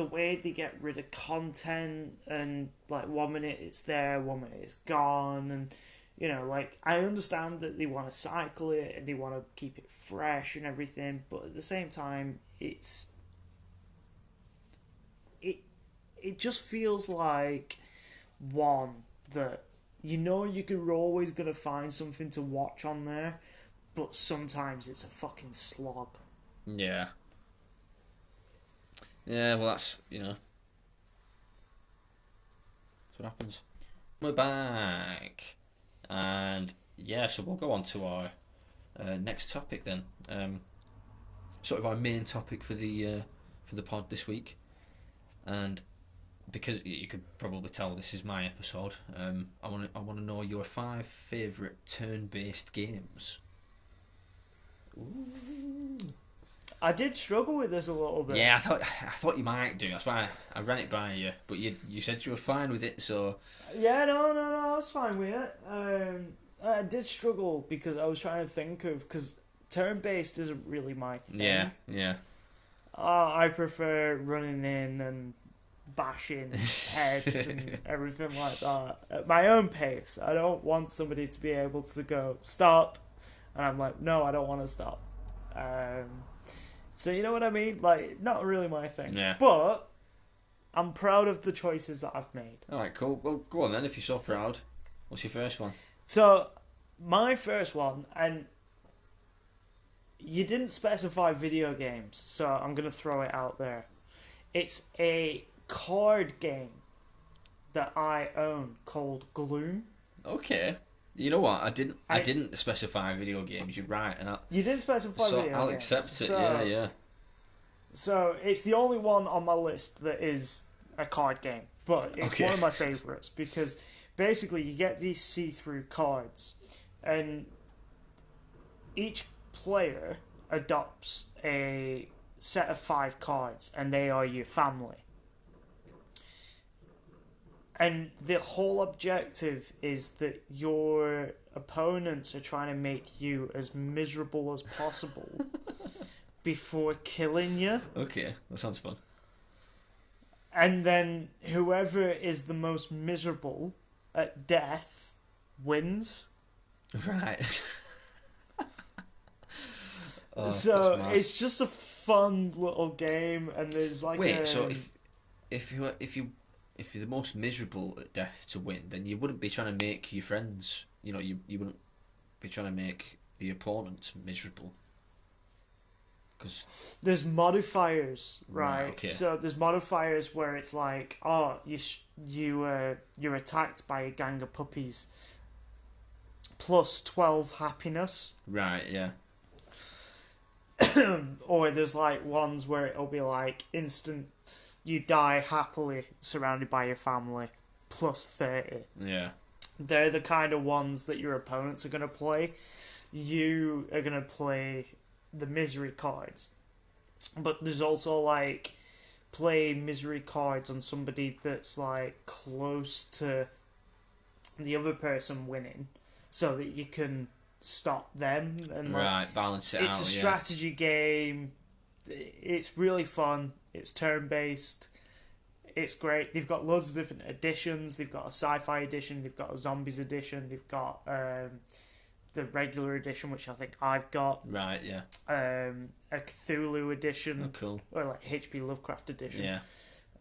way they get rid of content, and like 1 minute it's there, 1 minute it's gone, and I understand that they want to cycle it and they want to keep it fresh and everything, but at the same time, it just feels like that you're always gonna find something to watch on there, but sometimes it's a fucking slog. Yeah. Yeah, well, that's what happens. We're back. And yeah, so we'll go on to our next topic then. Sort of our main topic for the pod this week. And because you could probably tell this is my episode, I want to know your 5 favourite turn-based games. Ooh. I did struggle with this a little bit. Yeah, I thought you might do. That's why I ran it by you. But you said you were fine with it, so... Yeah, no, I was fine with it. I did struggle because I was trying to think of... Because turn-based isn't really my thing. Yeah. I prefer running in and bashing heads and everything like that at my own pace. I don't want somebody to be able to go, stop. And I'm like, no, I don't want to stop. So you know what I mean? Like, not really my thing. Yeah. But I'm proud of the choices that I've made. Alright, cool. Well, go on then, if you're so proud. What's your first one? So, my first one, and you didn't specify video games, so I'm going to throw it out there. It's a card game that I own called Gloom. Okay. You know what? I didn't specify video games. You're right, and you didn't specify video games. So I'll accept it. Yeah. So it's the only one on my list that is a card game, but it's one of my favorites because basically you get these see-through cards, and each player adopts a set of 5 cards, and they are your family. And the whole objective is that your opponents are trying to make you as miserable as possible before killing you. Okay, that sounds fun. And then whoever is the most miserable at death wins. Right. So it's just a fun little game, and there's like so if you're the most miserable at death to win, then you wouldn't be trying to make your friends. You know, you wouldn't be trying to make the opponent miserable. Because there's modifiers, right? Okay. So there's modifiers where it's like, oh, you're attacked by a gang of puppies, plus 12 happiness. Right. Yeah. Or there's like ones where it'll be like instant, you die happily surrounded by your family, plus 30. Yeah. They're the kind of ones that your opponents are going to play. You are going to play the misery cards. But there's also like play misery cards on somebody that's like close to the other person winning, so that you can stop them and like, balance it out. It's a strategy game. It's really fun. It's turn based. It's great. They've got loads of different editions. They've got a sci-fi edition. They've got a zombies edition. They've got the regular edition, which I think I've got. Right, yeah. A Cthulhu edition. Oh, cool. Or like H.P. Lovecraft edition. Yeah.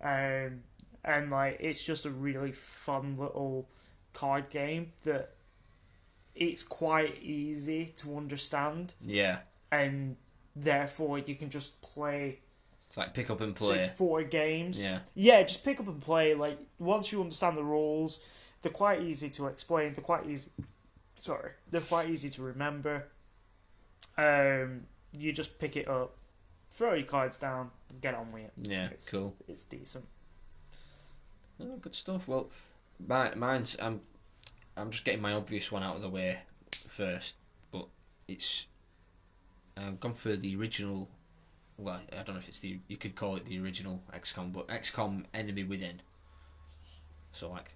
And like it's just a really fun little card game that it's quite easy to understand. Yeah. And therefore you can just play. It's like pick up and play. 4 games. Yeah. Yeah, just pick up and play. Like once you understand the rules, they're quite easy to explain. They're quite easy to remember. You just pick it up, throw your cards down, and get on with it. Yeah, cool. It's decent. Oh, good stuff. Well, mine's I'm just getting my obvious one out of the way first, but it's I've gone for the original. Well, I don't know if you could call it the original XCOM, but XCOM Enemy Within. So like,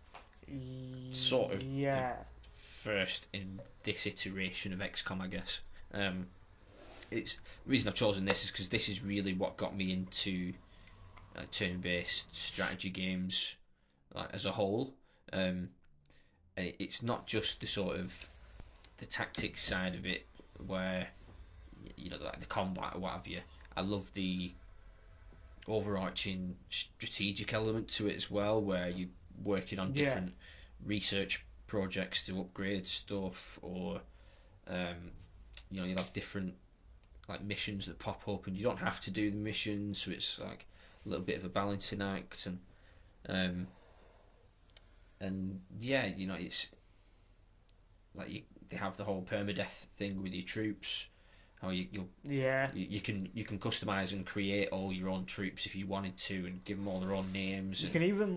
sort of the first in this iteration of XCOM, I guess. It's the reason I've chosen this is because this is really what got me into turn-based strategy games, like as a whole. And it's not just the sort of the tactics side of it, where like the combat or what have you. I love the overarching strategic element to it as well, where you're working on different research projects to upgrade stuff, or you'll have different like missions that pop up, and you don't have to do the missions, so it's like a little bit of a balancing act, and it's like they have the whole permadeath thing with your troops. How you can customize and create all your own troops if you wanted to, and give them all their own names. You can even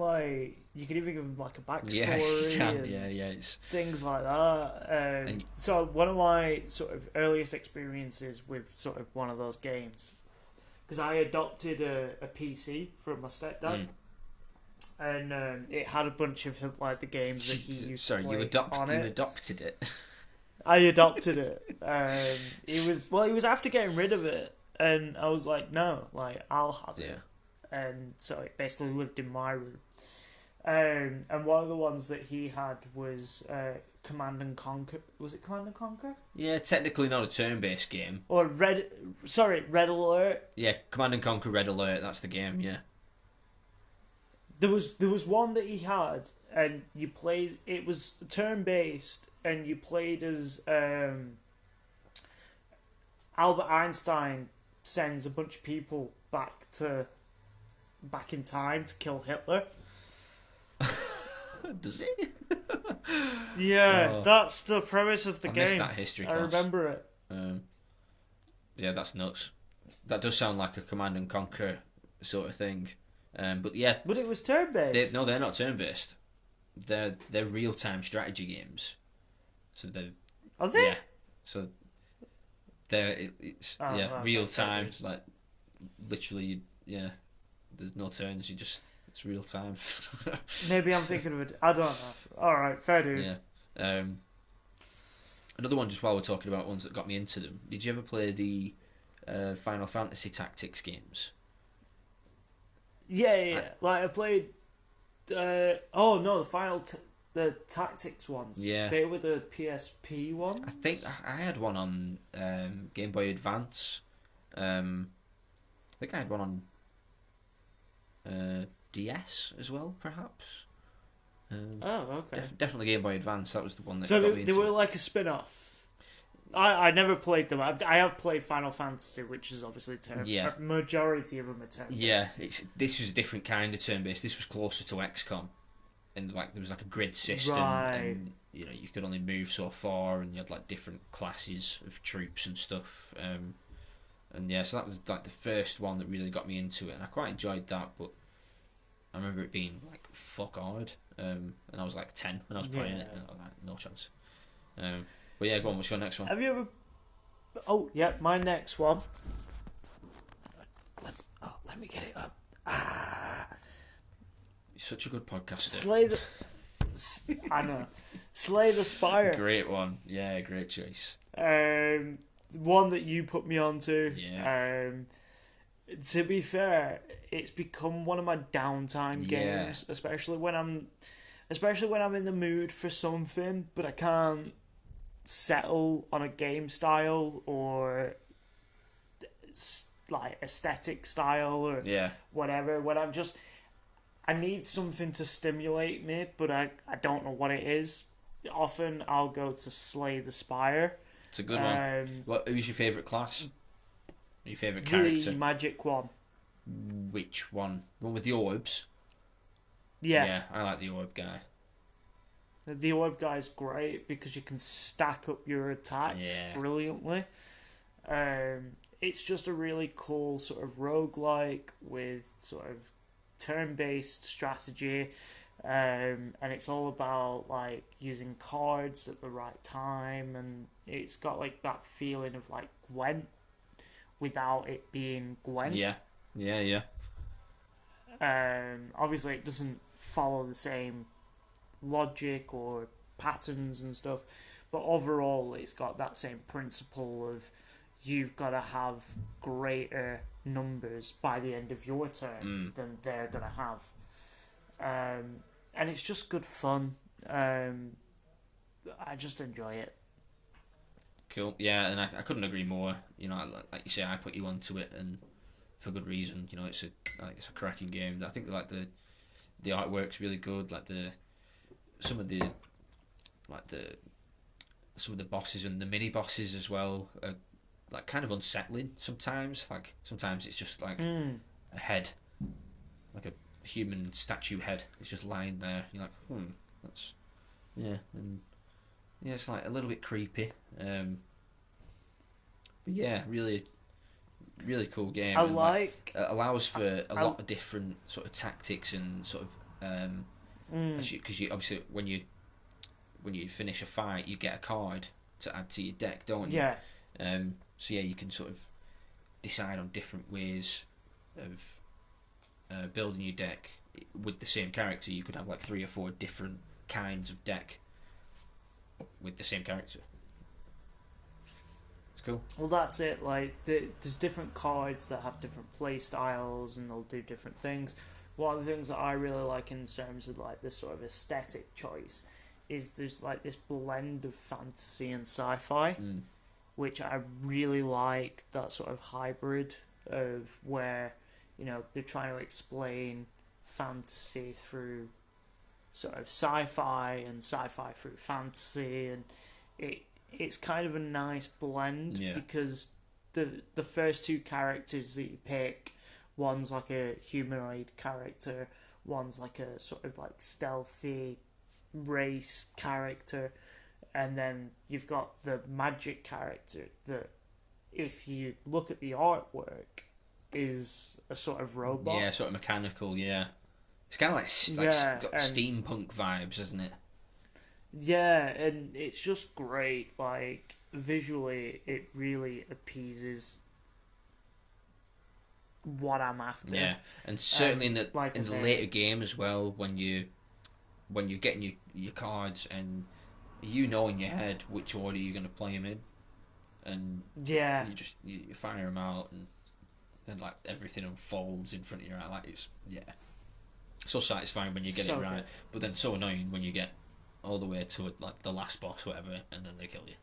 give them like a backstory. It's things like that. So one of my sort of earliest experiences with sort of one of those games, because I adopted a PC from my stepdad. And it had a bunch of like the games that he used to play on it. You adopted it. I adopted it. He was after getting rid of it, and I was like, no, like I'll have it. And so it basically lived in my room. And one of the ones that he had was Command and Conquer. Was it Command and Conquer? Yeah, technically not a turn-based game. Or Red Alert. Yeah, Command and Conquer Red Alert. That's the game. Yeah. There was one that he had, and you played. It was turn-based. And you played as Albert Einstein sends a bunch of people back in time to kill Hitler. Does it? Yeah, that's the premise of the game. I missed that history class. I remember it. Yeah, that's nuts. That does sound like a Command and Conquer sort of thing. But yeah. But it was turn-based. They're not turn-based. They're real-time strategy games. So are they? Yeah. So it's real time, like literally, there's no turns. You just It's real time. Maybe I'm thinking of it. I don't know. All right, fair dues. Yeah. Another one, just while we're talking about ones that got me into them. Did you ever play the Final Fantasy Tactics games? Yeah. Like I played. Oh no, the Tactics ones. Yeah. They were the PSP ones. I think I had one on Game Boy Advance. I think I had one on DS as well, perhaps. Okay. Definitely Game Boy Advance. That was the one that. So got me they into were like a spin-off. I never played them. I have played Final Fantasy, which is obviously a majority of them are turn-based. Yeah, this was a different kind of turn-based. This was closer to XCOM, and like there was like a grid system, and you could only move so far, and you had like different classes of troops and stuff. And yeah, so that was like the first one that really got me into it, and I quite enjoyed that. But I remember it being like fuck hard, and I was like 10 when I was playing it, and I was like, no chance. But yeah, go on. What's your next one? Have you ever? Oh yeah, my next one. Let me get it up. You're such a good podcaster. I know. Slay the Spire. Great one. Yeah, great choice. One that you put me onto. Yeah. To be fair, it's become one of my downtime games, especially when I'm in the mood for something, but I can't settle on a game style or like aesthetic style or whatever. When I need something to stimulate me, but I don't know what it is. Often I'll go to Slay the Spire. It's a good one. Who's your favourite class? Your favourite character? The magic one. Which one? One with the orbs? Yeah, I like the orb guy. The orb guy's great because you can stack up your attacks brilliantly. It's just a really cool sort of roguelike with sort of turn-based strategy, and it's all about like using cards at the right time, and it's got like that feeling of like Gwent without it being Gwent. Yeah. Obviously it doesn't follow the same logic or patterns and stuff, but overall it's got that same principle of you've got to have greater numbers by the end of your turn than they're going to have, and it's just good fun. I just enjoy it. Cool. Yeah, and I couldn't agree more. Like you say, I put you onto it, and for good reason. I think it's a cracking game. I think like the artwork's really good. Like some of the bosses and the mini bosses as well are like kind of unsettling sometimes. Like sometimes it's just like a head, like a human statue head. It's just lying there. You're like, that's and it's like a little bit creepy. But yeah, really, really cool game. I like allows for a lot of different sort of tactics and sort of because you obviously when you finish a fight you get a card to add to your deck, don't you? Yeah. So you can sort of decide on different ways of building your deck with the same character. You could have like 3 or 4 different kinds of deck with the same character. It's cool. Well, that's it. Like, there's different cards that have different play styles, and they'll do different things. One of the things that I really like in terms of like this sort of aesthetic choice is there's like this blend of fantasy and sci-fi, which I really like. That sort of hybrid of where they're trying to explain fantasy through sort of sci-fi and sci-fi through fantasy, and it's kind of a nice blend because the first 2 characters that you pick, one's like a humanoid character, one's like a sort of like stealthy race character, and then you've got the magic character that, if you look at the artwork, is a sort of robot. Yeah, sort of mechanical, yeah. It's kind of like got steampunk vibes, isn't it? Yeah, and it's just great. Like, visually, it really appeases what I'm after. Yeah, and certainly in the later game as well, when you're getting your cards and you know in your head which order you're going to play them in, and you fire them out, and then like everything unfolds in front of your eye. Like it's so satisfying when you get it right, good. But then so annoying when you get all the way to like the last boss, whatever, and then they kill you.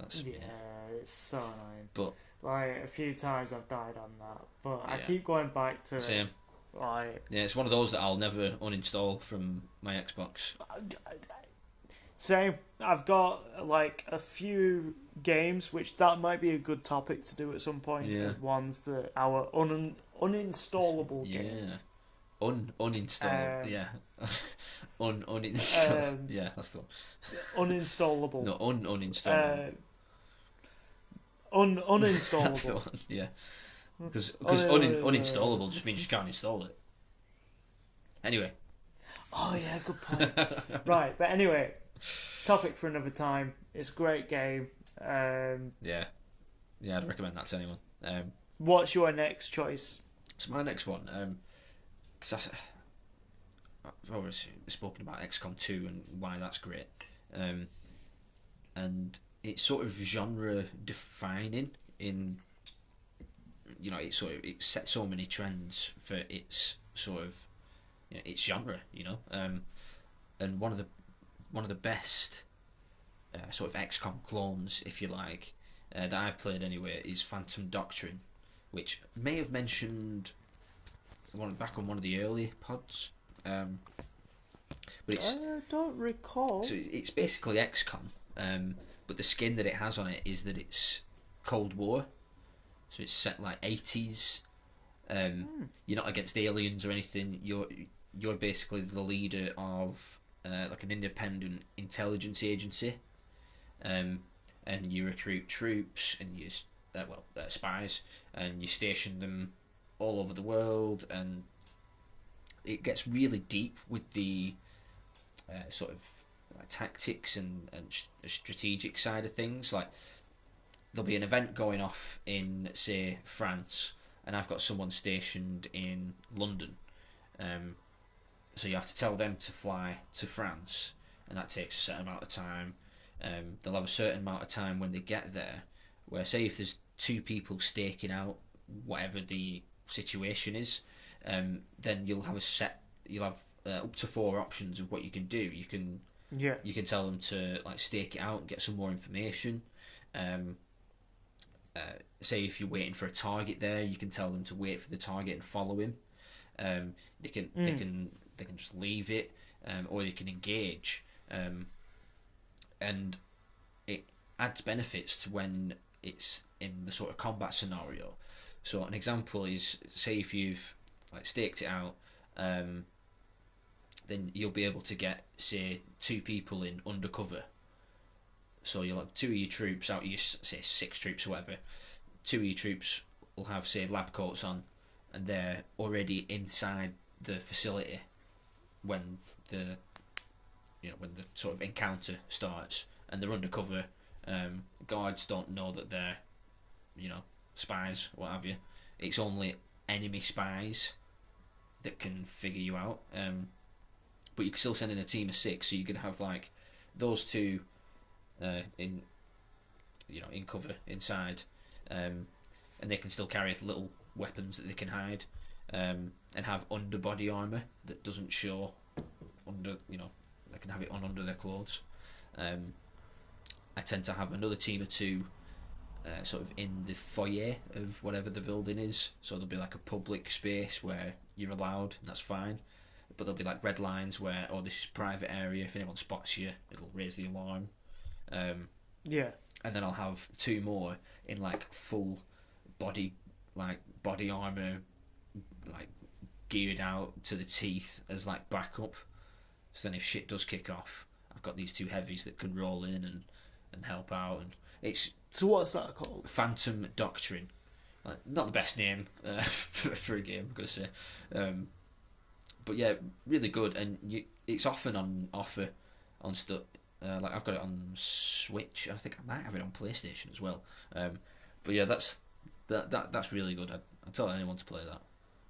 It's so annoying. But like a few times I've died on that, but I keep going back to Same. it. Like it's one of those that I'll never uninstall from my Xbox. Same. I've got like a few games which that might be a good topic to do at some point. Yeah. Ones that our uninstallable games. Uninstall. Uninstall. That's the one. Uninstallable. No, uninstallable. Uninstallable. That's the one. Yeah. Because uninstallable just means you can't install it. Anyway. Oh yeah, good point. Right, but anyway, topic for another time. It's a great game. Yeah, I'd recommend that to anyone. What's your next choice? So my next one, because I've always spoken about XCOM 2 and why that's great, and it's sort of genre defining in, it sets so many trends for its sort of, its genre, and one of the best sort of XCOM clones, if you like, that I've played anyway, is Phantom Doctrine, which may have mentioned back on one of the early pods, but it's, I don't recall. So it's basically XCOM, but the skin that it has on it is that it's Cold War, so it's set like 80s. You're not against aliens or anything. You're basically the leader of like an independent intelligence agency, and you recruit troops and you spies, and you station them all over the world, and it gets really deep with the sort of tactics and strategic side of things. Like there'll be an event going off in, say, France, and I've got someone stationed in London. So you have to tell them to fly to France, and that takes a certain amount of time. They'll have a certain amount of time when they get there, where say if there's two people staking out whatever the situation is, then you'll have up to 4 options of what you can do. You can tell them to like stake it out and get some more information. Say if you're waiting for a target there, you can tell them to wait for the target and follow him. They can just leave it, or they can engage, and it adds benefits to when it's in the sort of combat scenario. So an example is, say if you've like staked it out, then you'll be able to get, say, 2 people in undercover. So you'll have 2 of your troops out of your, say, 6 troops or whatever. 2 of your troops will have, say, lab coats on, and they're already inside the facility when the sort of encounter starts, and they're undercover. Guards don't know that they're, spies, what have you. It's only enemy spies that can figure you out. But you can still send in a team of 6, so you could have like those 2 in cover inside, and they can still carry little weapons that they can hide, and have underbody armor that doesn't show under. They can have it on under their clothes. I tend to have another team of 2 sort of in the foyer of whatever the building is, so there'll be like a public space where you're allowed, and that's fine, but there'll be like red lines where, this is private area, if anyone spots you it'll raise the alarm. And then I'll have 2 more in like full body armor, like geared out to the teeth as like backup, so then if shit does kick off, I've got these 2 heavies that can roll in and help out. And it's, so what's that called? Phantom Doctrine. Like, not the best name for a game, I've got to say, but yeah, really good, and it's often on offer on stuff. Like I've got it on Switch. I think I might have it on PlayStation as well. But yeah, that's really good. I'd tell anyone to play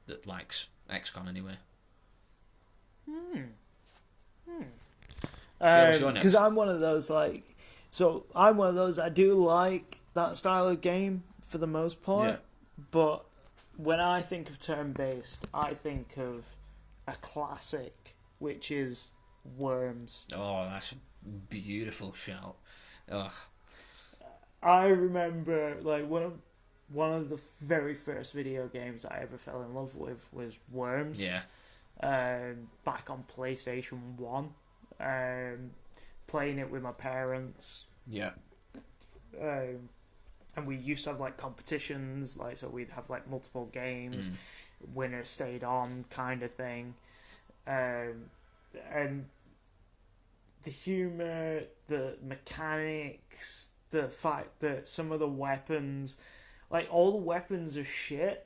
that likes XCOM anyway. Because I'm one of those I do like that style of game for the most part, but when I think of turn-based, I think of a classic, which is Worms. Oh, that's a beautiful shout. Ugh. I remember like one of the very first video games I ever fell in love with was Worms. Yeah. Back on PlayStation 1. Playing it with my parents. Yeah. And we used to have like competitions, like so we'd have like multiple games, winner stayed on kind of thing. And the humour, the mechanics, the fact that some of the weapons, like all the weapons are shit,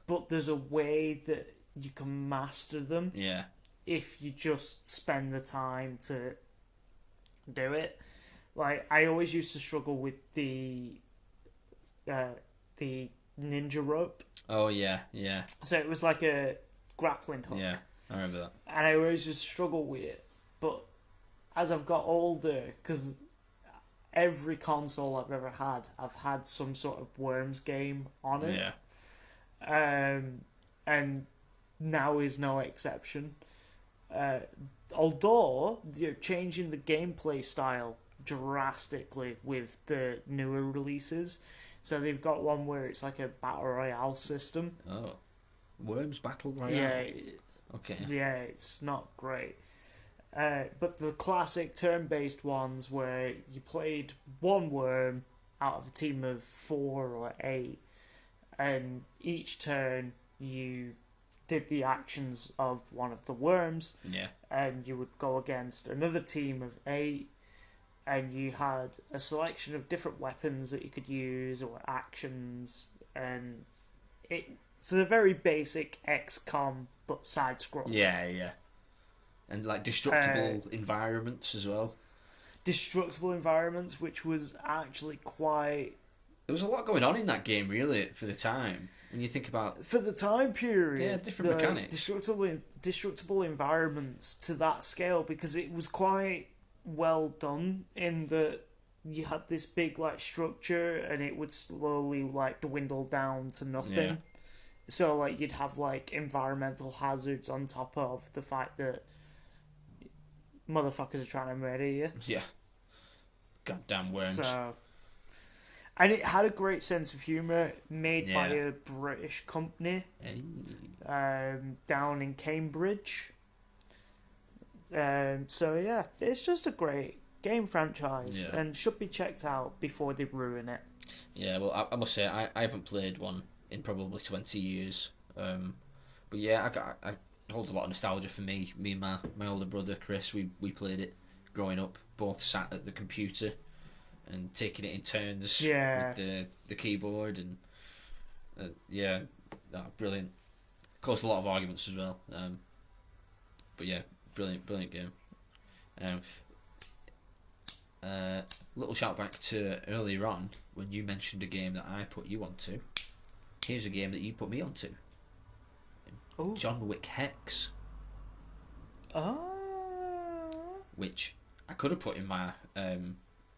but there's a way that you can master them. Yeah. If you just spend the time to do it. Like, I always used to struggle with the ninja rope. Oh, yeah, yeah. So it was like a grappling hook. Yeah, I remember that. And I always just struggled with it. But as I've got older, because every console I've ever had, I've had some sort of Worms game on it. Yeah. And now is no exception. Although they're changing the gameplay style drastically with the newer releases. So they've got one where it's like a battle royale system. Oh. Worms Battle Royale? Yeah. Okay. Yeah, it's not great. But the classic turn-based ones where you played one worm out of a team of 4 or 8, and each turn you did the actions of one of the worms, and you would go against another team of 8, and you had a selection of different weapons that you could use or actions, and it's a very basic XCOM but side scroll. Yeah. And like destructible environments as well. Destructible environments, which was actually quite... There was a lot going on in that game, really, for the time. When you think about... For the time period. Yeah, different mechanics. Destructible environments to that scale, because it was quite well done in that you had this big like structure and it would slowly like dwindle down to nothing. Yeah. So like you'd have like environmental hazards on top of the fact that motherfuckers are trying to murder you. Yeah. Goddamn worms. So, and it had a great sense of humour, made by a British company down in Cambridge. So yeah, it's just a great game franchise and should be checked out before they ruin it. Yeah, well, I must say I haven't played one in probably 20 years. But yeah, I holds a lot of nostalgia for me. Me and my older brother Chris, we played it growing up. Both sat at the computer and taking it in turns with the keyboard and brilliant. Caused a lot of arguments as well. But yeah, brilliant game. Little shout back to earlier on when you mentioned a game that I put you onto. Here's a game that you put me onto. Ooh. John Wick Hex. Which I could have put in my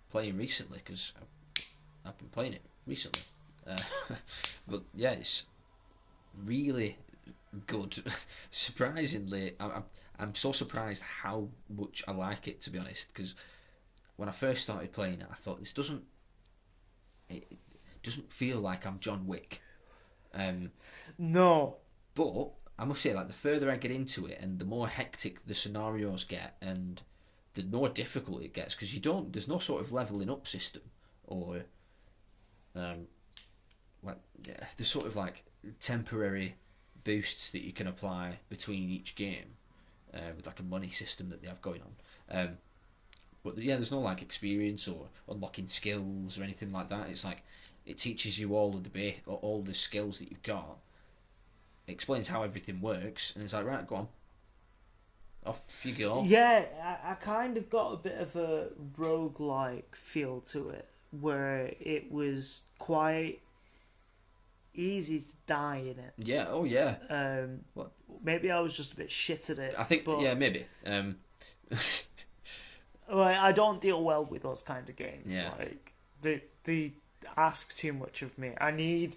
playing recently because I've been playing it recently. But yeah, it's really good. Surprisingly, I'm so surprised how much I like it, to be honest, because when I first started playing it, I thought it doesn't feel like I'm John Wick. No. But I must say, like, the further I get into it and the more hectic the scenarios get and the more difficult it gets, because there's no sort of leveling up system or there's sort of like temporary boosts that you can apply between each game with like a money system that they have going on. But yeah, there's no like experience or unlocking skills or anything like that. It's like it teaches you all the skills that you've got. It explains how everything works, and it's like, right, go on, off you go. Yeah, I kind of got a bit of a roguelike feel to it, where it was quite easy die in it. Yeah. Oh yeah. What? Maybe I was just a bit shit at it. I think. But, yeah. Maybe. Like, I don't deal well with those kind of games. Yeah. Like they ask too much of me. I need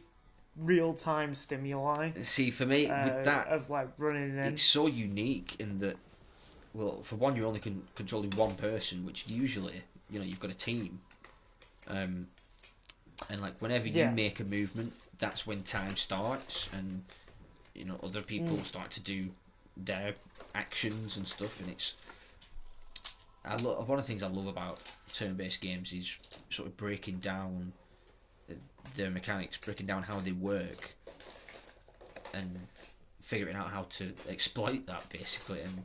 real time stimuli. See, for me, with that of like running in. it's so unique in that. Well, for one, you're only controlling one person, which usually, you've got a team. And like whenever you make a movement, that's when time starts, and other people start to do their actions and stuff, and it's. One of the things I love about turn-based games is sort of breaking down their mechanics, breaking down how they work, and figuring out how to exploit that basically. And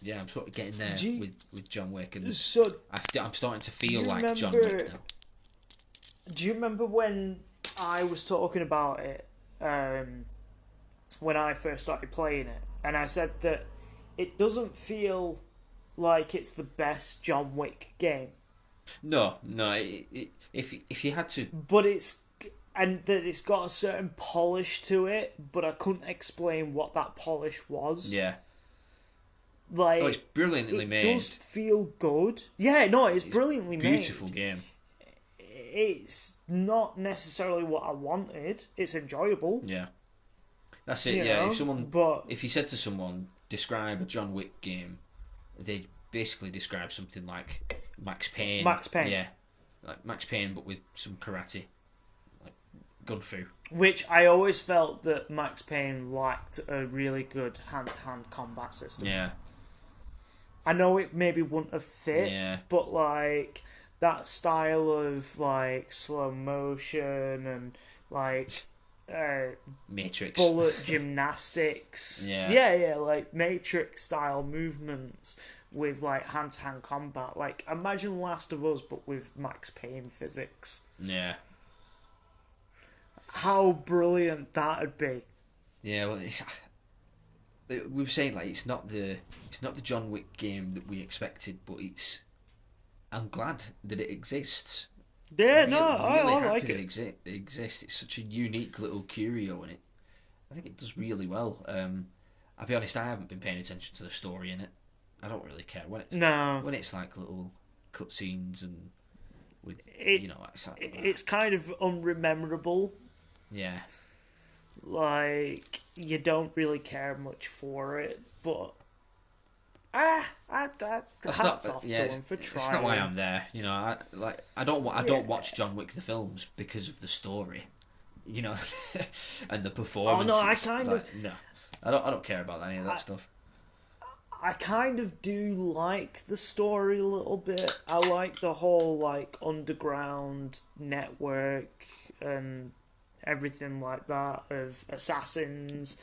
yeah, I'm sort of getting there with John Wick, and so I'm starting to feel like John Wick now. Do you remember when I was talking about it when I first started playing it, and I said that it doesn't feel like it's the best John Wick game? No. If you had to, but that it's got a certain polish to it, but I couldn't explain what that polish was. Yeah. Like, it's brilliantly made. It does feel good. Yeah, no, it's brilliantly made. Beautiful game. It's not necessarily what I wanted. It's enjoyable. Yeah. That's it. If you said to someone, describe a John Wick game, they'd basically describe something like Max Payne. Max Payne. Yeah. Like Max Payne, but with some karate. Like gun fu. Which I always felt that Max Payne lacked a really good hand-to-hand combat system. Yeah. I know it maybe wouldn't have fit, but like that style of like slow motion and like Matrix bullet gymnastics. Yeah, like Matrix style movements with like hand-to-hand combat. Like imagine Last of Us but with Max Payne physics. Yeah. How brilliant that'd be. Yeah, well, we were saying like it's not the John Wick game that we expected, but I'm glad that it exists. Yeah, I like it. It exists. It's such a unique little curio, and I think it does really well. I'll be honest, I haven't been paying attention to the story in it. I don't really care when it's like little cutscenes and with it's kind of unrememberable. Yeah. Like, you don't really care much for it, but hats off to him for trying. It's not why I'm there, I don't watch John Wick the films because of the story, and the performances. Oh no, I don't care about any of that stuff. I kind of do like the story a little bit. I like the whole like underground network and everything like that of assassins.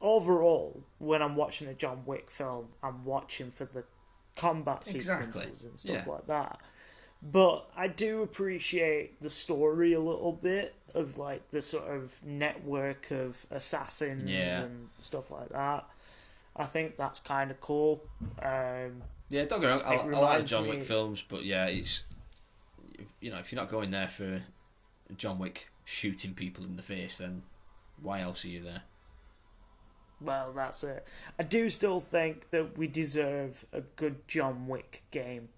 Overall, when I'm watching a John Wick film, I'm watching for the combat sequences and stuff like that. But I do appreciate the story a little bit of like the sort of network of assassins and stuff like that. I think that's kind of cool. Don't get me wrong, I like John Wick films, but it's if you're not going there for John Wick shooting people in the face, then why else are you there? Well, that's it. I do still think that we deserve a good John Wick game.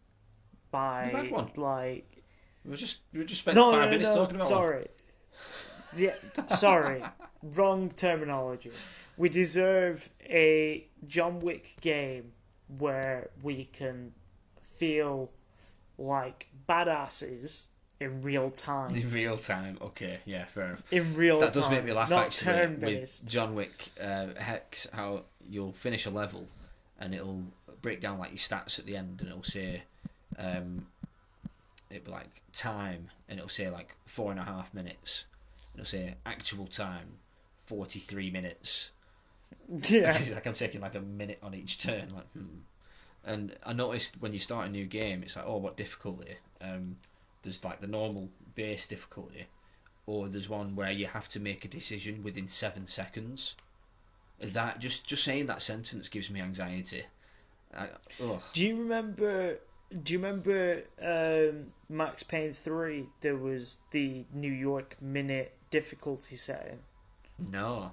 We've had one. Like, we just spent 5 minutes talking about sorry. One. Yeah, sorry, wrong terminology. We deserve a John Wick game where we can feel like badasses in real time. In real time, okay, yeah, fair enough. In real time. That does make me laugh, not actually, turn-based. with John Wick Hex, how you'll finish a level and it'll break down like your stats at the end, and it'll say it'll be like time, and it'll say like 4.5 minutes, and it'll say actual time 43 minutes. Yeah. Like I'm taking like a minute on each turn, like And I noticed when you start a new game, it's like, oh, what difficulty? There's like the normal base difficulty, or there's one where you have to make a decision within 7 seconds. That just saying that sentence gives me anxiety. Do you remember Do you remember Max Payne 3? There was the New York minute difficulty setting. No.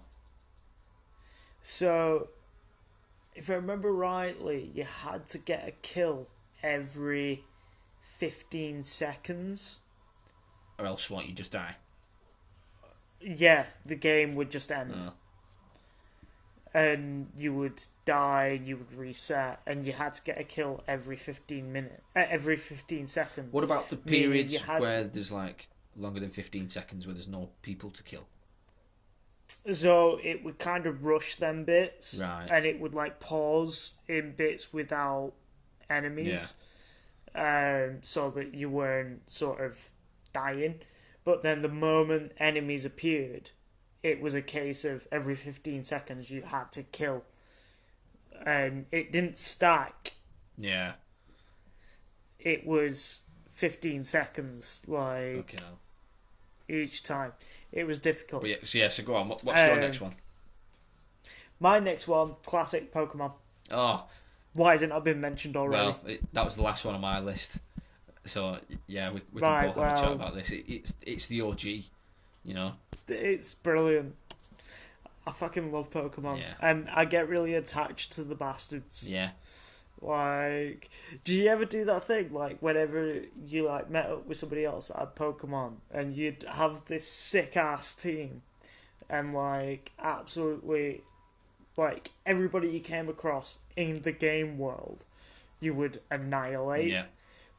So, if I remember rightly, you had to get a kill every 15 seconds. Or else what, you just die? Yeah, the game would just end. Oh. And you would die, and you would reset, and you had to get a kill every 15 seconds. What about the periods where there's like longer than 15 seconds where there's no people to kill? So it would kind of rush them bits, right? And it would like pause in bits without enemies, so that you weren't sort of dying. But then the moment enemies appeared, it was a case of every 15 seconds you had to kill. And it didn't stack. Yeah. It was 15 seconds, like, each time. It was difficult. But so go on. What's your next one? My next one, classic Pokemon. Oh. Why has it not been mentioned already? Well, that was the last one on my list. So, yeah, we can both have a chat about this. It's the OG, you know. It's brilliant. I fucking love Pokemon. Yeah. And I get really attached to the bastards. Yeah. Like, do you ever do that thing? Like, whenever you, like, met up with somebody else that had Pokemon, and you'd have this sick-ass team, and, like, absolutely, like, everybody you came across in the game world, you would annihilate. Yeah.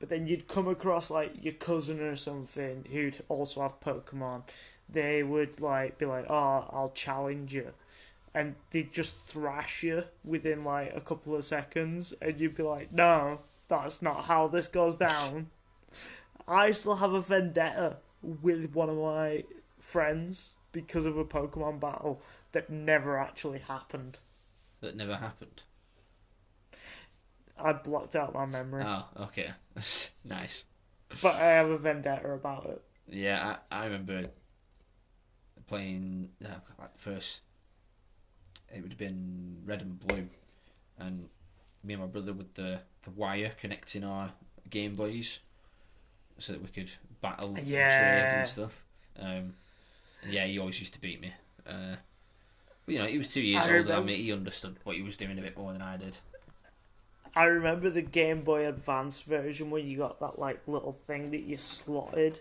But then you'd come across, like, your cousin or something who'd also have Pokemon. They would, like, be like, oh, I'll challenge you. And they'd just thrash you within, like, a couple of seconds. And you'd be like, no, that's not how this goes down. I still have a vendetta with one of my friends because of a Pokemon battle that never actually happened. That never happened? I blocked out my memory. Oh, okay. Nice. But I have a vendetta about it. Yeah, I remember playing like first. It would have been Red and Blue, and me and my brother with the wire connecting our Game Boys, so that we could battle and trade and stuff. Yeah, he always used to beat me. But you know, he was 2 years older than me. He understood what he was doing a bit more than I did. I remember the Game Boy Advance version where you got that like little thing that you slotted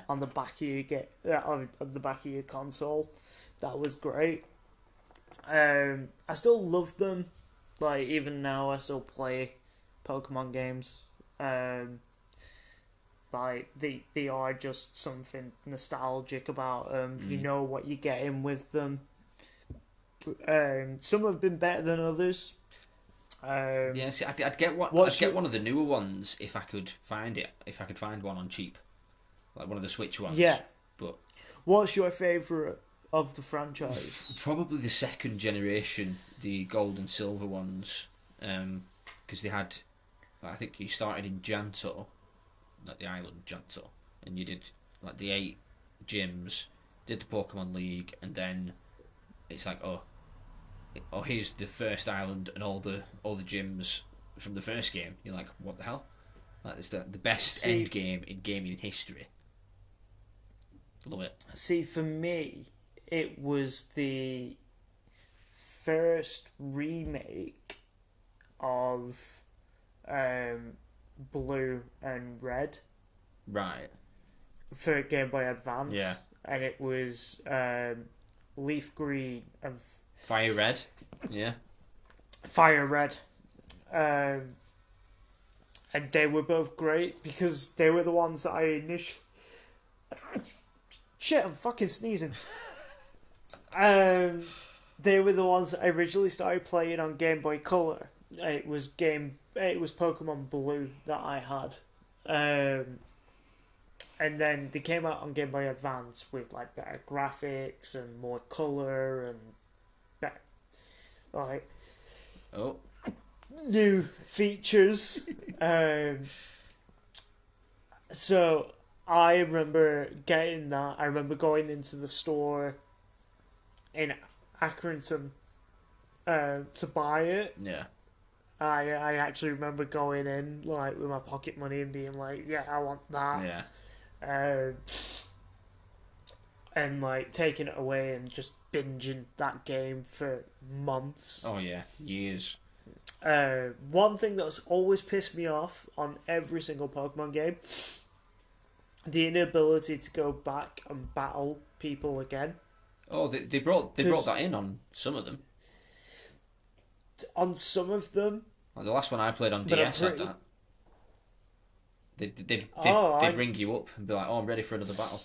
on the back of on the back of your console. That was great. I still love them. Like even now, I still play Pokemon games. Like they are just something nostalgic about them. You know what you're getting with them. Some have been better than others. See, I'd get one of the newer ones if I could find it. If I could find one on cheap, like one of the Switch ones. Yeah. But what's your favourite of the franchise? Probably the second generation, the gold and silver ones, because they had. I think you started in Johto, like the island Johto, and you did like the 8 gyms, did the Pokemon League, and then it's like here's the first island and all the gyms from the first game. You're like, what the hell? Like it's the best end game in gaming history. Love it. See, for me, it was the first remake of Blue and Red. Right. For Game Boy Advance. Yeah. And it was Leaf Green and Fire Red, yeah. Fire Red. And they were both great because they were the ones that I initially... Shit, I'm fucking sneezing. They were the ones that I originally started playing on Game Boy Color. It was Pokemon Blue that I had. And then they came out on Game Boy Advance with like better graphics and more colour and like new features. So I remember getting that. I remember going into the store in Accrington to buy it. Yeah. I actually remember going in like with my pocket money and being like, yeah, I want that. Yeah. And like taking it away and just binging that game for months. Oh yeah, years. One thing that's always pissed me off on every single Pokemon game, the inability to go back and battle people again. Oh, they brought that in on some of them. On some of them, Like the last one I played on DS had that. They'd ring you up and be like, "Oh, I'm ready for another battle,"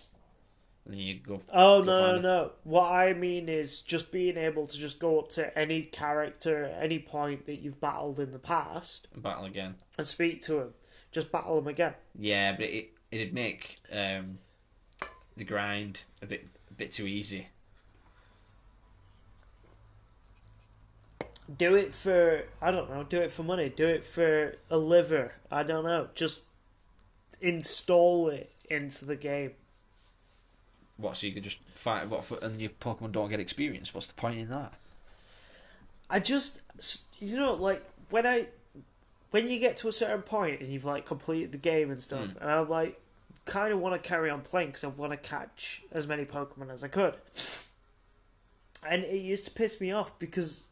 and then you go. Oh no! What I mean is just being able to just go up to any character at any point that you've battled in the past, And battle again, and speak to him. Just battle him again. Yeah, but it'd make the grind a bit too easy. Do it for, I don't know, do it for money, do it for a liver, I don't know, just install it into the game. What, so you could just fight, and your Pokemon don't get experience? What's the point in that? I just, like, when you get to a certain point and you've, like, completed the game and stuff, and I'm, like, kind of want to carry on playing because I want to catch as many Pokemon as I could. And it used to piss me off because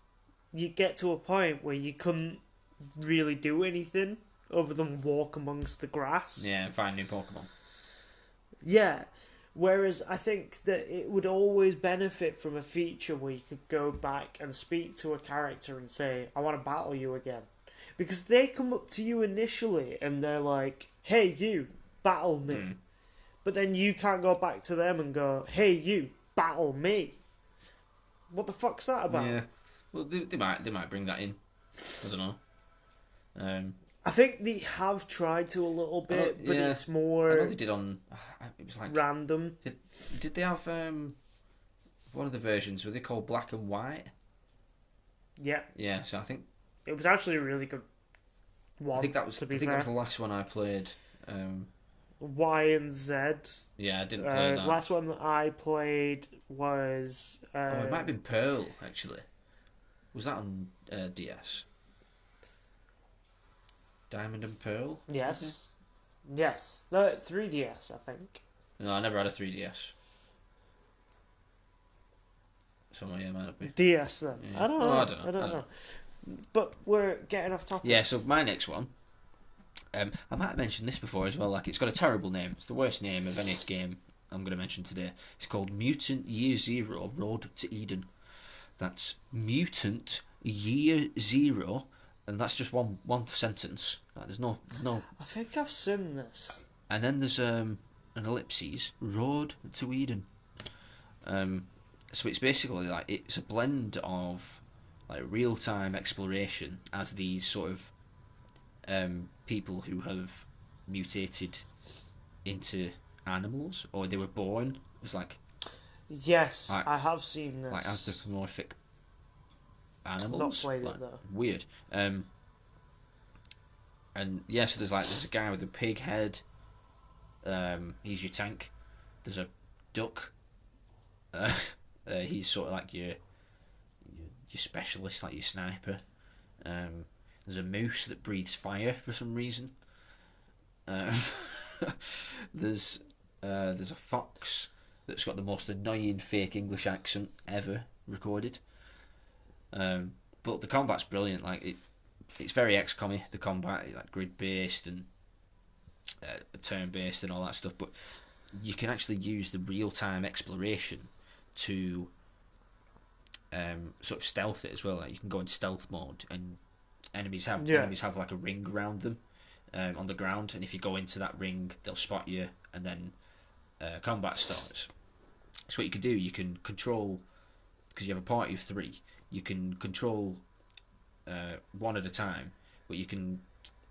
you get to a point where you couldn't really do anything other than walk amongst the grass. Yeah, and find new Pokemon. Yeah. Whereas I think that it would always benefit from a feature where you could go back and speak to a character and say, I want to battle you again. Because they come up to you initially and they're like, hey, you, battle me. But then you can't go back to them and go, hey, you, battle me. What the fuck's that about? Yeah. Well, they might bring that in. I don't know. I think they have tried to a little bit, but yeah. it's more. I know they did on. It was like random. Did they have one of the versions? Were they called Black and White? Yeah. Yeah. So I think it was actually a really good one. I think that was. To be I think fair. that was the last one I played. Y and Z. Yeah, I didn't play that. Last one that I played was. It might have been Pearl actually. Was that on DS? Diamond and Pearl? Yes. Yes. No, 3DS, I think. No, I never had a 3DS. So yeah, it might not be. DS then. Yeah. I don't know. Oh, I don't know. But we're getting off topic. Yeah, so my next one. I might have mentioned this before as well. Like, it's got a terrible name. It's the worst name of any game I'm going to mention today. It's called Mutant Year Zero Road to Eden. That's Mutant Year Zero, and that's just one sentence. Like, there's no. I think I've seen this. And then there's an ellipses. Road to Eden. So it's basically like it's a blend of like real time exploration as these sort of people who have mutated into animals, or they were born as like. Yes, I have seen this. Like anthropomorphic animals. Not played like, it though. Weird. And yeah, so there's a guy with a pig head. He's your tank. There's a duck. He's sort of like your specialist, like your sniper. There's a moose that breathes fire for some reason. There's a fox that's got the most annoying fake English accent ever recorded. But the combat's brilliant. Like it's very XCOM-y, the combat, like grid based and turn based and all that stuff. But you can actually use the real time exploration to sort of stealth it as well. Like you can go in stealth mode, and enemies have like a ring around them on the ground, and if you go into that ring, they'll spot you, and then combat starts. So what you can do, you can control, because you have a party of 3, you can control one at a time, but you can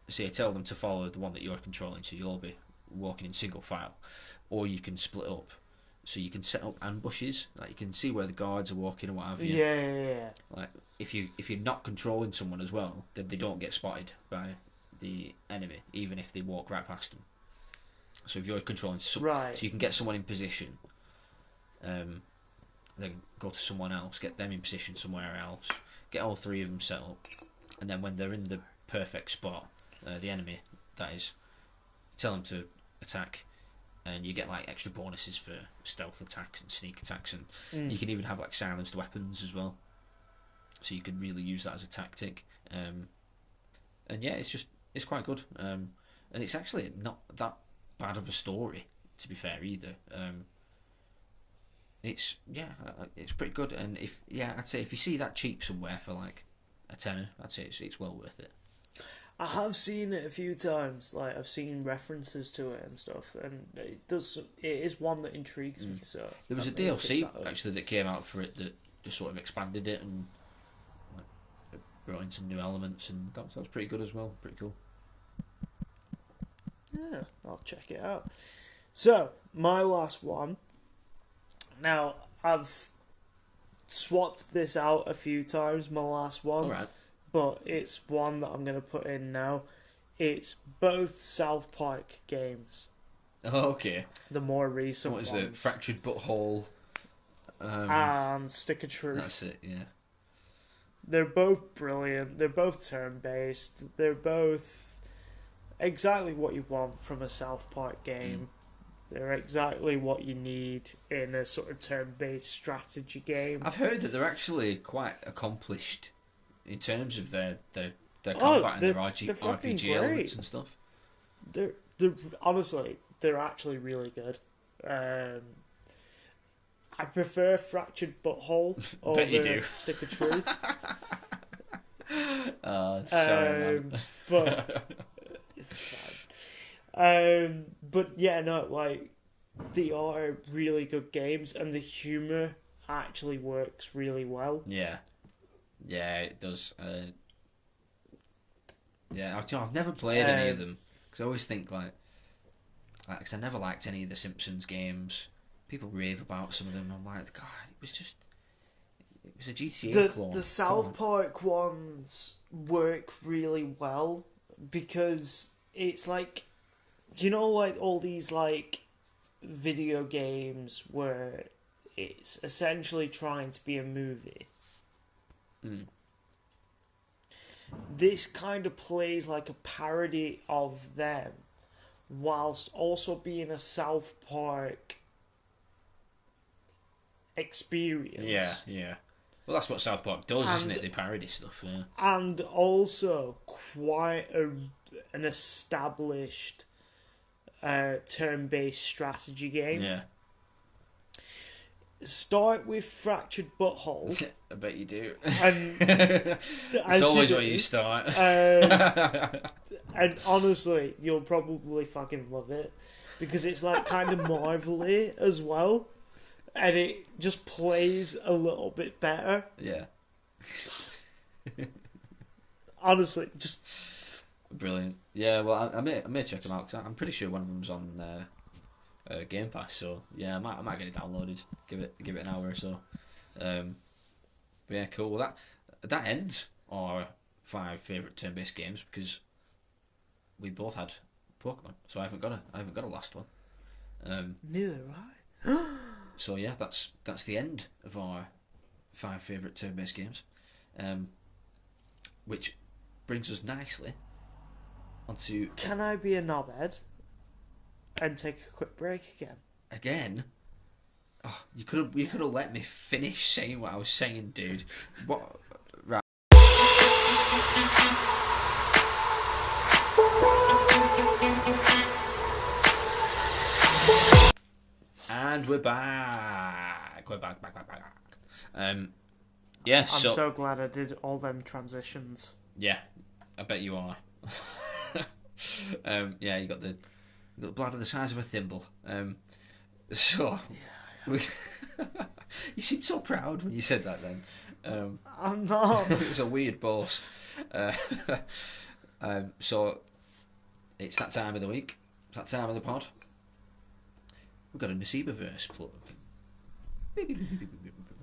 tell them to follow the one that you're controlling, so you'll all be walking in single file, or you can split up. So you can set up ambushes, like you can see where the guards are walking or what have you. Yeah. Like if you're not controlling someone as well, then they don't get spotted by the enemy, even if they walk right past them. So if you're controlling right. So you can get someone in position, then go to someone else, get them in position somewhere else, get all 3 of them set up, and then when they're in the perfect spot, the enemy, that is, tell them to attack, and you get like extra bonuses for stealth attacks and sneak attacks, and you can even have like silenced weapons as well, so you can really use that as a tactic. And yeah, it's quite good, and it's actually not that bad of a story, to be fair, either. It's pretty good, and I'd say if you see that cheap somewhere for like a tenner, I'd say it's well worth it. I have seen it a few times. Like, I've seen references to it and stuff, and it is one that intrigues me. So there was a DLC actually that came out for it that just sort of expanded it and like, brought in some new elements, and that was pretty good as well. Pretty cool. Yeah, I'll check it out. So my last one. Now, I've swapped this out a few times, my last one, Alright. but it's one that I'm going to put in now. It's both South Park games. Oh, okay. The more recent ones. What is it? Fractured Butthole. And Stick of Truth. That's it, yeah. They're both brilliant. They're both turn-based. They're both exactly what you want from a South Park game. They're exactly what you need in a sort of turn-based strategy game. I've heard that they're actually quite accomplished in terms of their combat and their RPG elements and stuff. They're honestly, they're actually really good. I prefer Fractured Butthole over Stick of Truth. Sorry, man. But it's fine. But yeah, no, like, they are really good games, and the humour actually works really well. Yeah, it does. I've never played any of them, because I always think because I never liked any of the Simpsons games. People rave about some of them. I'm like, God, it was a GTA clone. The South Park ones work really well because it's like, you know, like all these like video games where it's essentially trying to be a movie. This kind of plays like a parody of them, whilst also being a South Park experience. Yeah. Well, that's what South Park does, isn't it? They parody stuff, yeah. And also quite an established turn-based strategy game. Yeah. Start with Fractured Butthole. I bet you do. And it's always where you start. And honestly, you'll probably fucking love it because it's like kind of Marvel-y as well, and it just plays a little bit better. Yeah. Honestly, just brilliant. Yeah, well, I may check them out because I'm pretty sure one of them's on Game Pass. So yeah, I might get it downloaded. Give it an hour or so. But yeah, cool. Well, that ends our 5 favourite turn-based games because we both had Pokemon, so I haven't got a last one. Neither have I. So yeah, that's the end of our 5 favourite turn-based games, which brings us nicely onto. Can I be a knobhead and take a quick break again? Again? Oh, you could have let me finish saying what I was saying, dude. What? Right. And we're back. We're back. Yeah. I'm so glad I did all them transitions. Yeah, I bet you are. Yeah, you got the bladder the size of a thimble. So. Yeah, you seemed so proud when you said that then. I'm not. It's a weird boast. So it's that time of the week. It's that time of the pod. We've got a Nasiba-verse plug.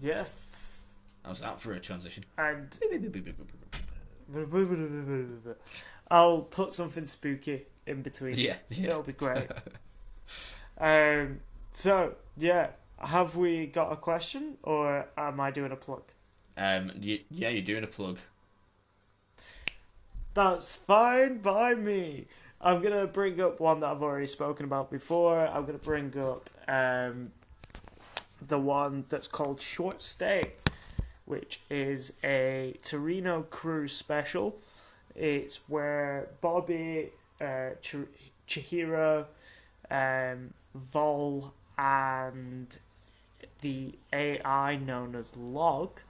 Yes. How's that for a transition? And I'll put something spooky in between. Yeah. It'll be great. So yeah, have we got a question or am I doing a plug? Yeah, you're doing a plug. That's fine by me. I'm going to bring up one that I've already spoken about before. I'm going to bring up the one that's called Short Stay, which is a Tarino crew special. It's where Bobby, Chihiro, Vol, and the AI known as Log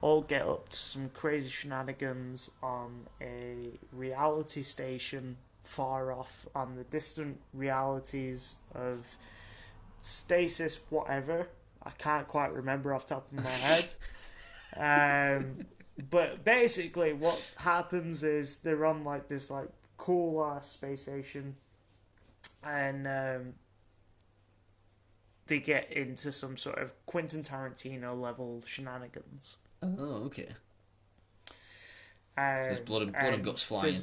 all get up to some crazy shenanigans on a reality station far off on the distant realities of Stasis whatever. I can't quite remember off the top of my head. But basically what happens is they're on like this like cool ass space station, and they get into some sort of Quentin Tarantino level shenanigans. Oh, okay. So there's blood and guts flying.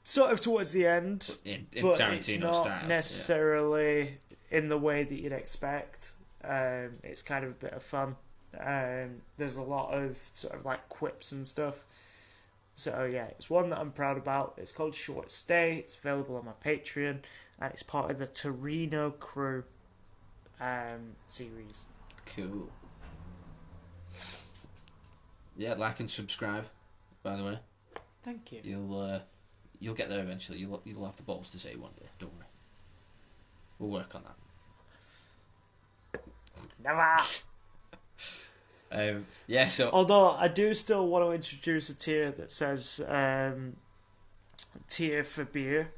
Sort of towards the end, but Tarantino it's not style, necessarily in the way that you'd expect. It's kind of a bit of fun. There's a lot of sort of like quips and stuff. So yeah, it's one that I'm proud about. It's called Short Stay. It's available on my Patreon, and it's part of the Tarino crew series. Cool. Yeah, like and subscribe, by the way. Thank you. You'll get there eventually. You'll have the balls to say one day. Don't worry. We'll work on that. Never. Yeah. So although I do still want to introduce a tier that says tier for beer.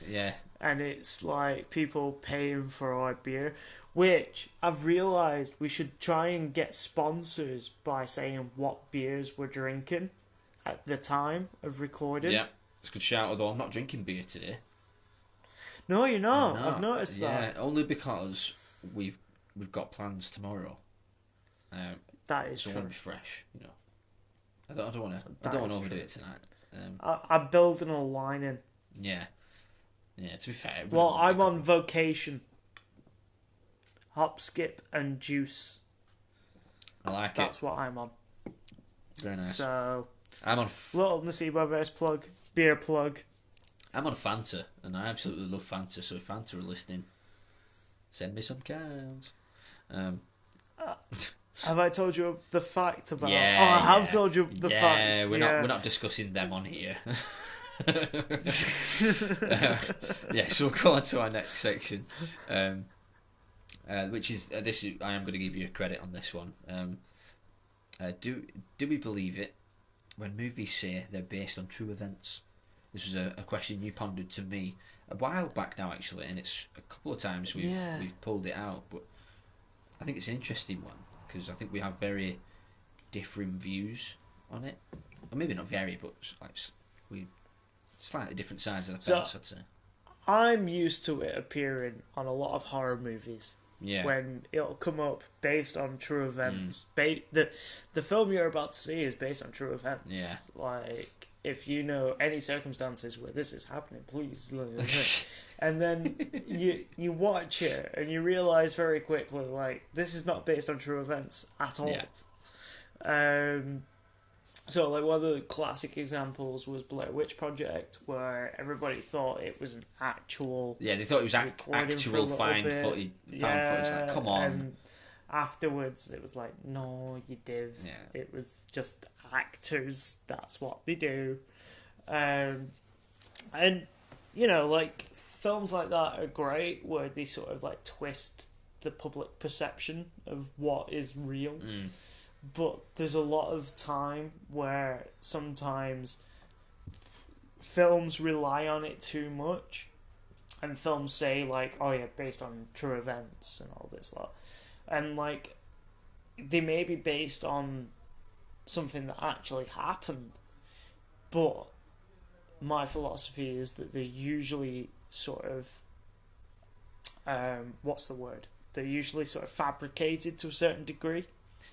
Yeah. And it's like people paying for our beer, which I've realised we should try and get sponsors by saying what beers we're drinking at the time of recording. Yeah, it's a good shout, although I'm not drinking beer today. No, you're not. I've noticed that. Yeah, only because we've got plans tomorrow. That is so true. I want to be fresh, you know. I don't want to overdo it tonight. I'm building a line in. Yeah. Yeah, to be fair. Well, I'm on vocation. Hop, skip, and juice. I like it. That's what I'm on. Very nice. So, I'm on little Nasibo-verse plug, beer plug. I'm on Fanta, and I absolutely love Fanta. So if Fanta are listening, send me some cans. Have I told you the fact about? Yeah, I have told you the fact. Yeah, we're not discussing them on here. Yeah, so we'll go on to our next section, which is I am going to give you credit on this one. Do we believe it when movies say they're based on true events? This was a question you pondered to me a while back now, actually, and it's a couple of times we've pulled it out, but I think it's an interesting one because I think we have very different views on it, or maybe not very, but like we. Slightly different sides of the fence, I'd say. I'm used to it appearing on a lot of horror movies. Yeah. When it'll come up based on true events. The film you're about to see is based on true events. Yeah. Like, if you know any circumstances where this is happening, please. And then you watch it and you realise very quickly, like, this is not based on true events at all. Yeah. So, like, one of the classic examples was Blair Witch Project, where everybody thought it was an actual... Yeah, they thought it was actual found footage. Like, come on. And afterwards, it was like, no, you divs. Yeah. It was just actors. That's what they do. And, you know, like, films like that are great, where they sort of, like, twist the public perception of what is real. But there's a lot of time where sometimes films rely on it too much, and films say like, oh yeah, based on true events and all this lot, and like they may be based on something that actually happened, but my philosophy is that they're usually sort of what's the word? They're usually sort of fabricated to a certain degree.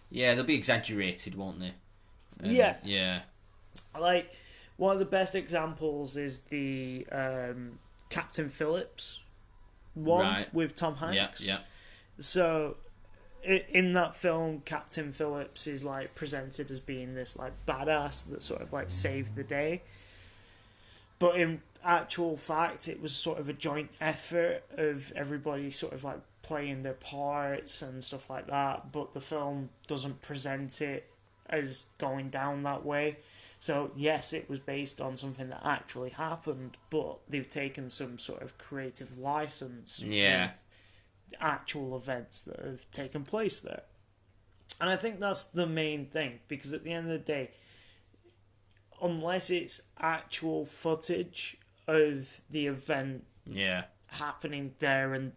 Yeah, they'll be exaggerated, won't they? Yeah. Yeah. Like, one of the best examples is the Captain Phillips one with Tom Hanks. Yeah. So, in that film, Captain Phillips is like presented as being this like badass that sort of like saved the day, but in actual fact, it was sort of a joint effort of everybody sort of like playing their parts and stuff like that. But the film doesn't present it as going down that way. So yes, it was based on something that actually happened, but they've taken some sort of creative license with actual events that have taken place there. And I think that's the main thing, because at the end of the day, unless it's actual footage of the event happening there and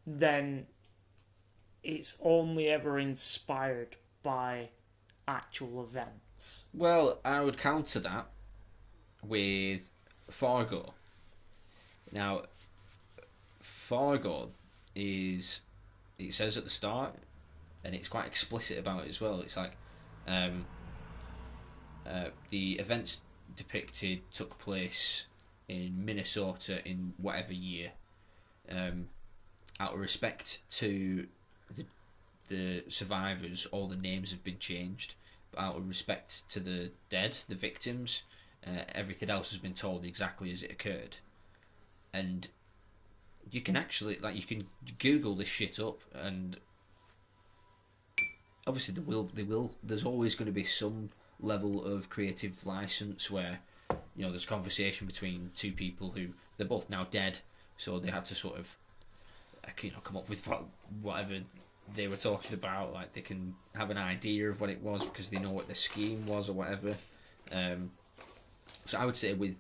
then it's only ever inspired by actual events. Well, I would counter that with Fargo. Now, Fargo is, it says at the start, and it's quite explicit about it as well. It's like the events depicted took place in Minnesota in whatever year. Out of respect to the survivors, all the names have been changed. But out of respect to the dead, the victims, everything else has been told exactly as it occurred. And you can actually, like, you can Google this shit up, and obviously there's always going to be some level of creative license where, you know, there's a conversation between two people who, they're both now dead, so they had to sort of, you know, come up with whatever they were talking about. Like, they can have an idea of what it was because they know what the scheme was or whatever. So I would say with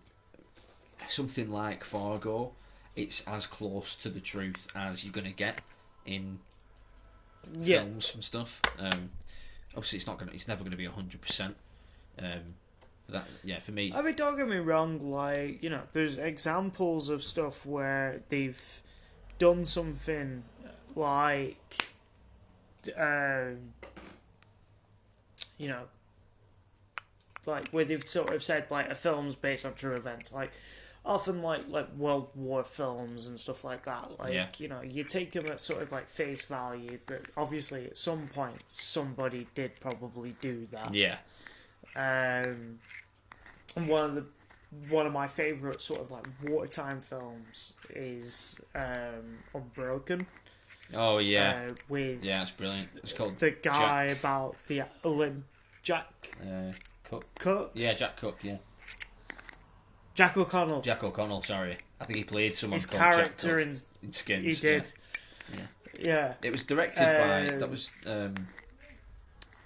something like Fargo, it's as close to the truth as you're gonna get in films and stuff. Obviously, it's never gonna be 100%. That, yeah, for me. I mean, don't get me wrong. Like, you know, there's examples of stuff where they've done something like, you know, like where they've sort of said like a film's based on true events, like often like World War films and stuff like that. Like, you know, you take them at sort of like face value, but obviously at some point somebody did probably do that. Yeah. And one of my favourite sort of like wartime films is Unbroken. Oh yeah. With it's brilliant. It's called the guy Jack. About the Jack Cook. Yeah, Jack Cook. Yeah. Jack O'Connell. Jack O'Connell. Sorry, I think he played someone his called character Jack Cook in Skins. He did. Yeah. It was directed by that was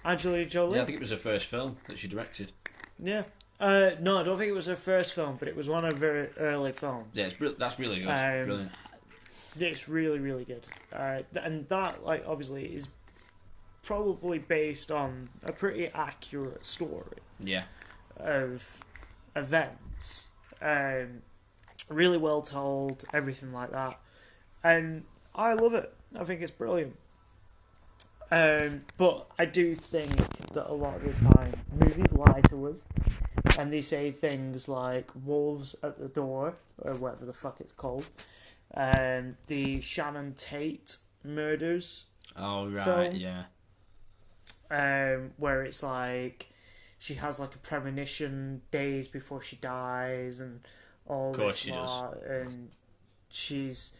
Angelina Jolie. Yeah, I think it was her first film that she directed. Yeah. No, I don't think it was her first film, but it was one of her early films. Yeah, that's really good. Brilliant. It's really, really good. And that, like, obviously is probably based on a pretty accurate story. Yeah. Of events. Really well told, everything like that. And I love it. I think it's brilliant. But I do think that a lot of the time movies lie to us, and they say things like wolves at the door, or whatever the fuck it's called. The Shannon Tate murders. Oh right, film, yeah. Where it's like she has like a premonition days before she dies, and all this she lot, and she's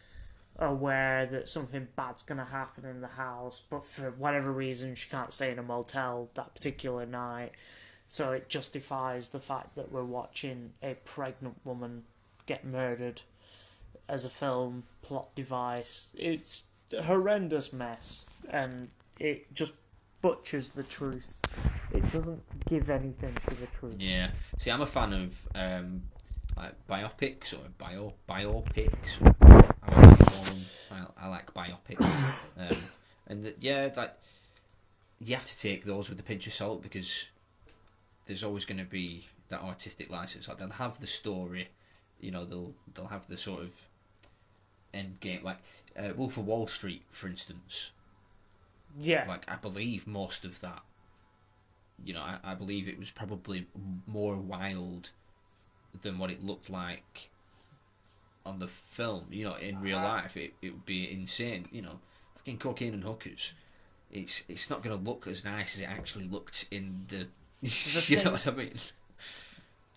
aware that something bad's gonna happen in the house, but for whatever reason she can't stay in a motel that particular night, so it justifies the fact that we're watching a pregnant woman get murdered as a film plot device. It's a horrendous mess, and it just butchers the truth. It doesn't give anything to the truth. Yeah. See, I'm a fan of like biopics or biopics. I like biopics, and like you have to take those with a pinch of salt, because there's always going to be that artistic license. Like, they'll have the story, you know, they'll have the sort of end game, like Wolf of Wall Street, for instance. Yeah. Like, I believe most of that, you know, I believe it was probably more wild than what it looked like on the film. You know, in real life, it would be insane. You know, fucking cocaine and hookers, it's not going to look as nice as it actually looked in the you know what I mean?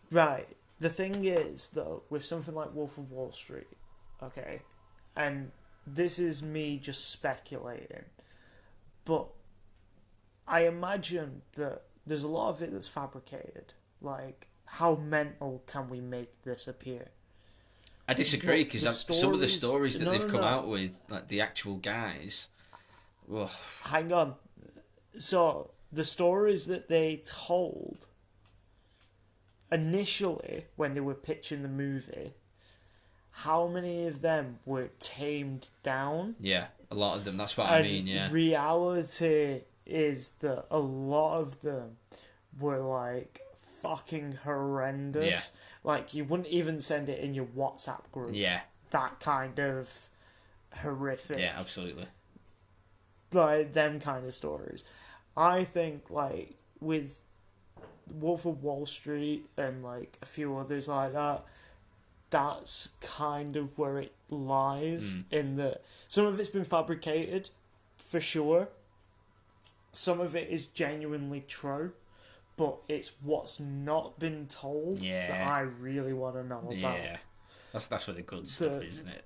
Right. The thing is, though, with something like Wolf of Wall Street, okay, and this is me just speculating, but I imagine that there's a lot of it that's fabricated. Like, how mental can we make this appear? I disagree, because some of the stories that they've come out with, like the actual guys... Ugh. Hang on. So, the stories that they told initially, when they were pitching the movie, how many of them were tamed down? Yeah, a lot of them. That's what I mean, yeah. Reality is that a lot of them were, like, fucking horrendous. Yeah. Like, you wouldn't even send it in your WhatsApp group. Yeah. That kind of horrific. Yeah, absolutely. Like, them kind of stories. I think, like, with Wolf of Wall Street and, like, a few others like that, that's kind of where it lies, in that some of it's been fabricated, for sure. Some of it is genuinely true, but it's what's not been told that I really want to know about. Yeah, that's where the good stuff, isn't it?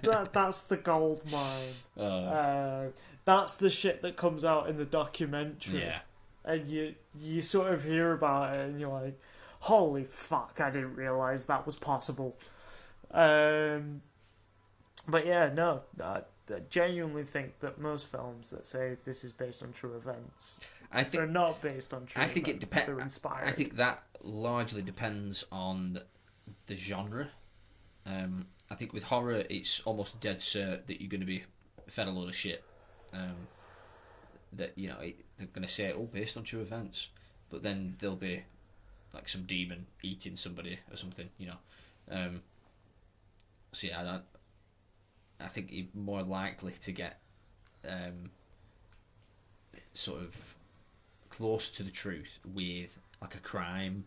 That's the gold mine. That's the shit that comes out in the documentary. Yeah. And you sort of hear about it and you're like, holy fuck, I didn't realise that was possible. But yeah, no, I genuinely think that most films that say this is based on true events, they're not based on true events. Think it depends. They're inspired. I think that largely depends on the genre. I think with horror, it's almost dead cert that you're going to be fed a load of shit. That, you know, they're going to say, oh, based on true events, but then there'll be like some demon eating somebody or something, you know. So yeah, I think you're more likely to get sort of close to the truth with like a crime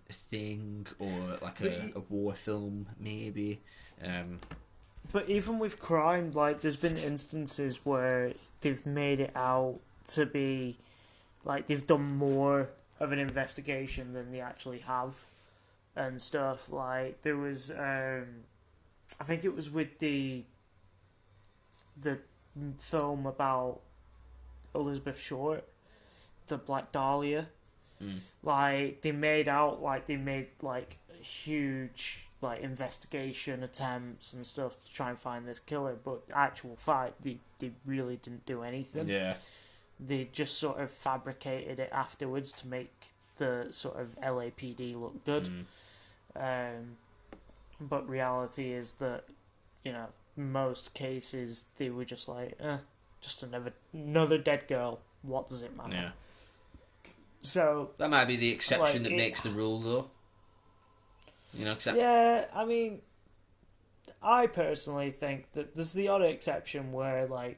thing, or like a war film maybe. But even with crime, like, there's been instances where they've made it out to be like they've done more of an investigation than they actually have and stuff. Like, there was I think it was with the film about Elizabeth Short, the Black Dahlia. Like, they made huge, like, investigation attempts and stuff to try and find this killer, but the actual fact, they really didn't do anything. Yeah. They just sort of fabricated it afterwards to make the sort of LAPD look good. But reality is that, you know, most cases they were just like, just another dead girl. What does it matter? Yeah. So that might be the exception that makes the rule, though. You know, yeah, I mean, I personally think that there's the odd exception where, like,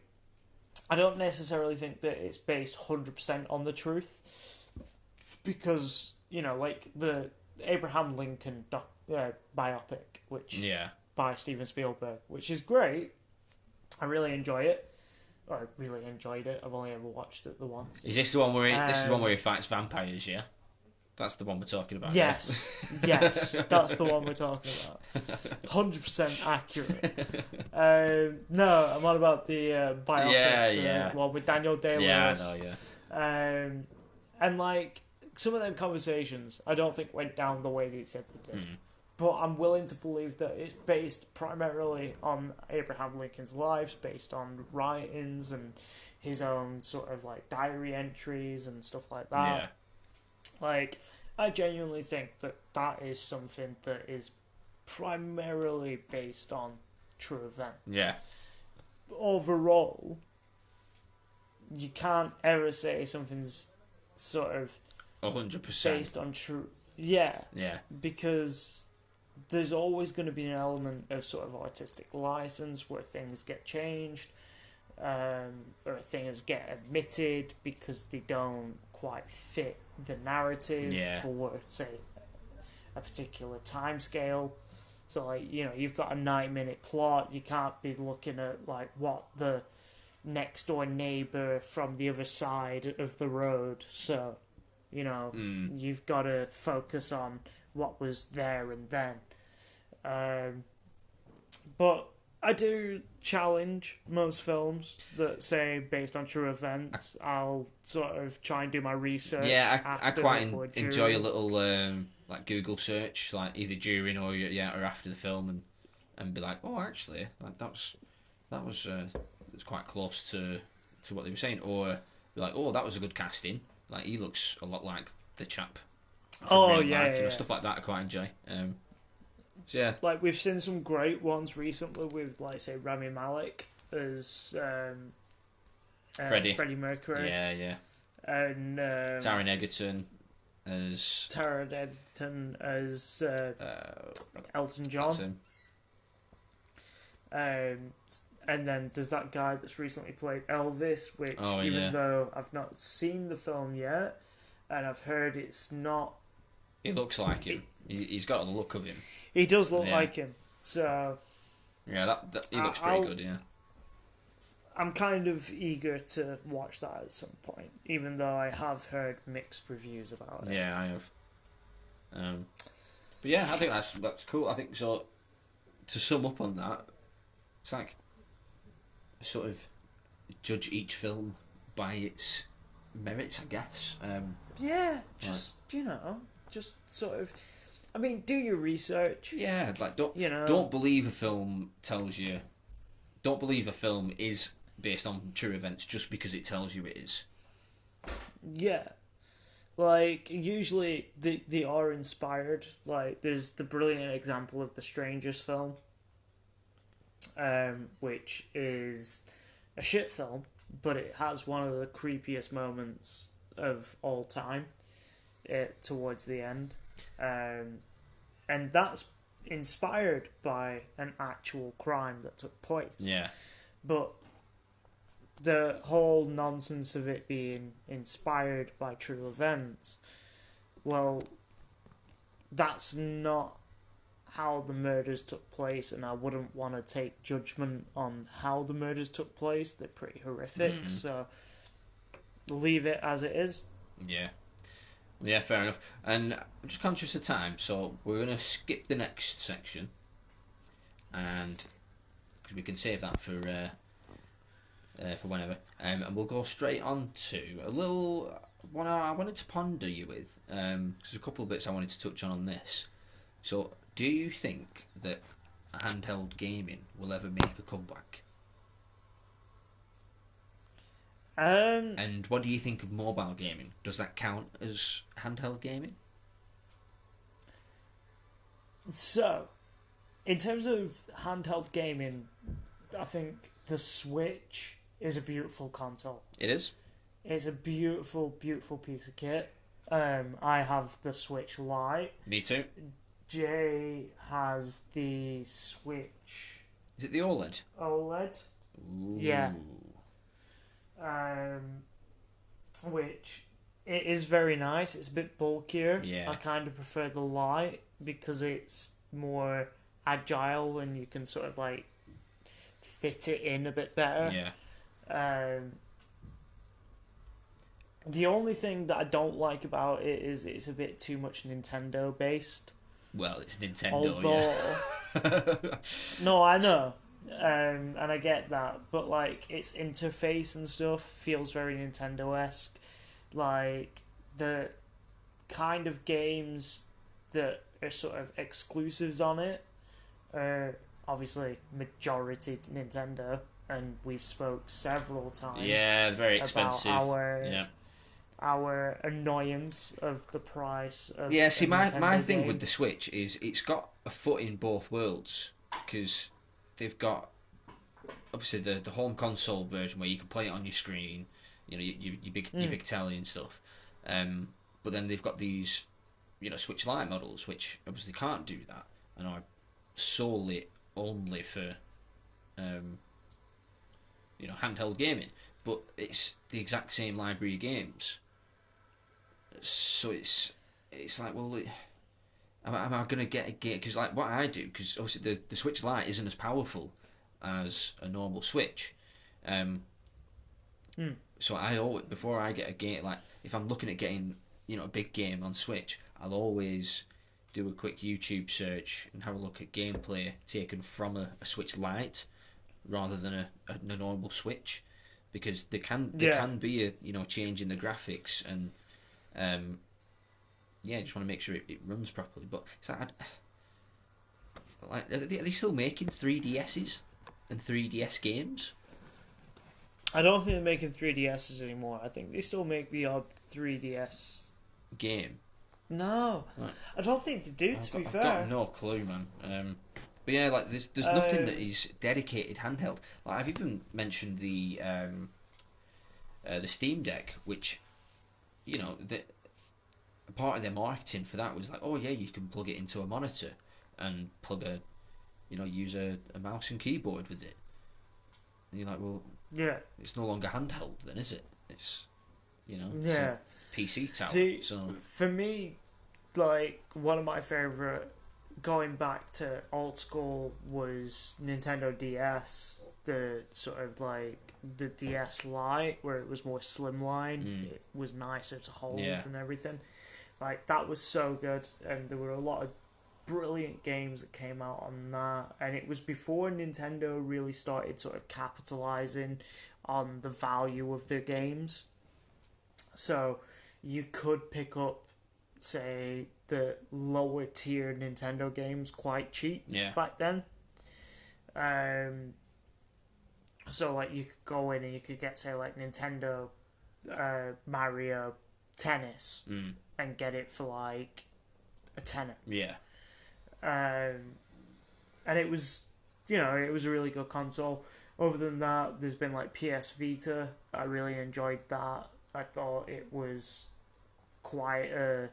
I don't necessarily think that it's based 100% on the truth, because, you know, like the Abraham Lincoln biopic, which by Steven Spielberg, which is great. I really enjoy it. Or I really enjoyed it. I've only ever watched it the once. Is this the one where this is the one where he fights vampires? Yeah, that's the one we're talking about. Yes, yes, that's the one we're talking about. 100% accurate. No, I'm on about the biopic, the one with Daniel Day-Lewis. Yeah, I know. And like some of them conversations, I don't think went down the way they said they did. But I'm willing to believe that it's based primarily on Abraham Lincoln's lives, based on writings and his own sort of like diary entries and stuff like that. Yeah. Like, I genuinely think that that is something that is primarily based on true events. Yeah. Overall, you can't ever say something's sort of 100% based on true. Yeah. Yeah. Because there's always going to be an element of sort of artistic license where things get changed, or things get omitted because they don't quite fit the narrative for, say, a particular time scale. So, like, you know, you've got a 90-minute plot. You can't be looking at, like, what the next door neighbour from the other side of the road. So, you know, you've got to focus on what was there and then. But I do challenge most films that say based on true events. I'll sort of try and do my research. Yeah, I quite enjoy a little like Google search, like either during or after the film, and be like, oh, actually, like that was it's quite close to what they were saying, or be like, oh, that was a good casting. Like he looks a lot like the chap from real life, you know, stuff like that. I quite enjoy. So yeah, like we've seen some great ones recently with, like, say, Rami Malek as Freddie Mercury. Yeah. And Taron Egerton as Elton John. And then there's that guy that's recently played Elvis, which even though I've not seen the film yet, and I've heard it's not. He looks like him. He's got the look of him. He does look like him. So yeah, that he looks pretty good. Yeah. I'm kind of eager to watch that at some point, even though I have heard mixed reviews about it. Yeah, I have. But yeah, I think that's cool. I think so. To sum up on that, it's like sort of judge each film by its merits, I guess. Yeah, just just sort of. I mean, do your research. Yeah, like don't believe a film tells you. Don't believe a film is based on true events just because it tells you it is. Yeah. Like, usually they are inspired. Like, there's the brilliant example of the Strangers film, which is a shit film, but it has one of the creepiest moments of all time towards the end. And that's inspired by an actual crime that took place. Yeah. But the whole nonsense of it being inspired by true events, well, that's not how the murders took place, and I wouldn't want to take judgment on how the murders took place. They're pretty horrific, so leave it as it is. Yeah. Yeah, fair enough. And I'm just conscious of time, so we're going to skip the next section, and because we can save that for whenever, and we'll go straight on to a little one I wanted to ponder you with. There's a couple of bits I wanted to touch on this. So, do you think that handheld gaming will ever make a comeback? And what do you think of mobile gaming? Does that count as handheld gaming? So, in terms of handheld gaming, I think the Switch is a beautiful console. It is. It's a beautiful, beautiful piece of kit. I have the Switch Lite. Me too. Jay has the Switch. Is it the OLED? OLED. Ooh. Yeah. Which it is very nice. It's a bit bulkier. Yeah. I kind of prefer the Lite because it's more agile and you can sort of like fit it in a bit better. Yeah. The only thing that I don't like about it is it's a bit too much Nintendo based. Well, it's Nintendo. Yeah. No, I know. And I get that, but like its interface and stuff feels very Nintendo-esque. Like the kind of games that are sort of exclusives on it are obviously majority to Nintendo, and we've spoke several times. Yeah, very expensive. About our annoyance of the price of see, my thing game. with the Switch is it's got a foot in both worlds, because they've got obviously the home console version where you can play it on your screen, you know, your big telly and stuff. But then they've got these, you know, Switch Lite models which obviously can't do that and are solely only for, you know, handheld gaming. But it's the exact same library of games. So it's like, well, Am I gonna get a game? Because like what I do, because obviously the Switch Lite isn't as powerful as a normal Switch. Um, So I always, before I get a game, like if I'm looking at getting, a big game on Switch, I'll always do a quick YouTube search and have a look at gameplay taken from a Switch Lite rather than a normal Switch, because there can be a change in the graphics and yeah, I just want to make sure it runs properly. But it's like are they still making 3DSs and 3DS games? I don't think they're making 3DSs anymore. I think they still make the odd 3DS game. No, right. I don't think they do. I've got no clue, man. But yeah, like there's nothing that is dedicated handheld. Like I've even mentioned the Steam Deck, which the part of their marketing for that was like, oh yeah, you can plug it into a monitor and use a mouse and keyboard with it. And you're like, well, yeah, it's no longer handheld then, is it? It's yeah, it's a PC tower. See, so for me, like one of my favorite going back to old school was Nintendo DS. The sort of like the DS Lite, where it was more slimline. It was nicer to hold and everything. Like that was so good, and there were a lot of brilliant games that came out on that, and it was before Nintendo really started sort of capitalizing on the value of their games. So you could pick up, say, the lower tier Nintendo games quite cheap back then. So like you could go in and you could get, say, like Nintendo Mario Tennis and get it for like a tenner. Yeah. And it was, it was a really good console. Other than that, there's been like PS Vita. I really enjoyed that. I thought it was quite an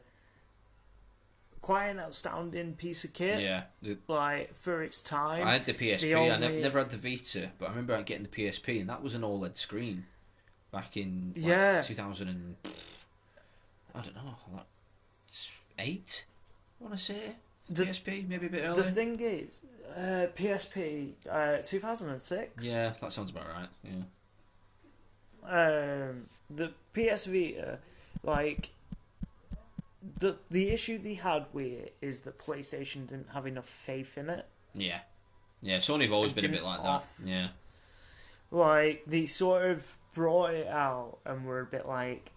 outstanding piece of kit. Yeah. Like for its time. I had the PSP. I never had the Vita, but I remember getting the PSP, and that was an OLED screen back in 2000 I don't know, like 8. I want to say PSP, maybe a bit earlier. The thing is, PSP 2006. Yeah, that sounds about right. Yeah. The PS Vita, like the issue they had with it is that PlayStation didn't have enough faith in it. Yeah. Yeah, Sony have always been a bit like that. Yeah. Like they sort of brought it out and were a bit like,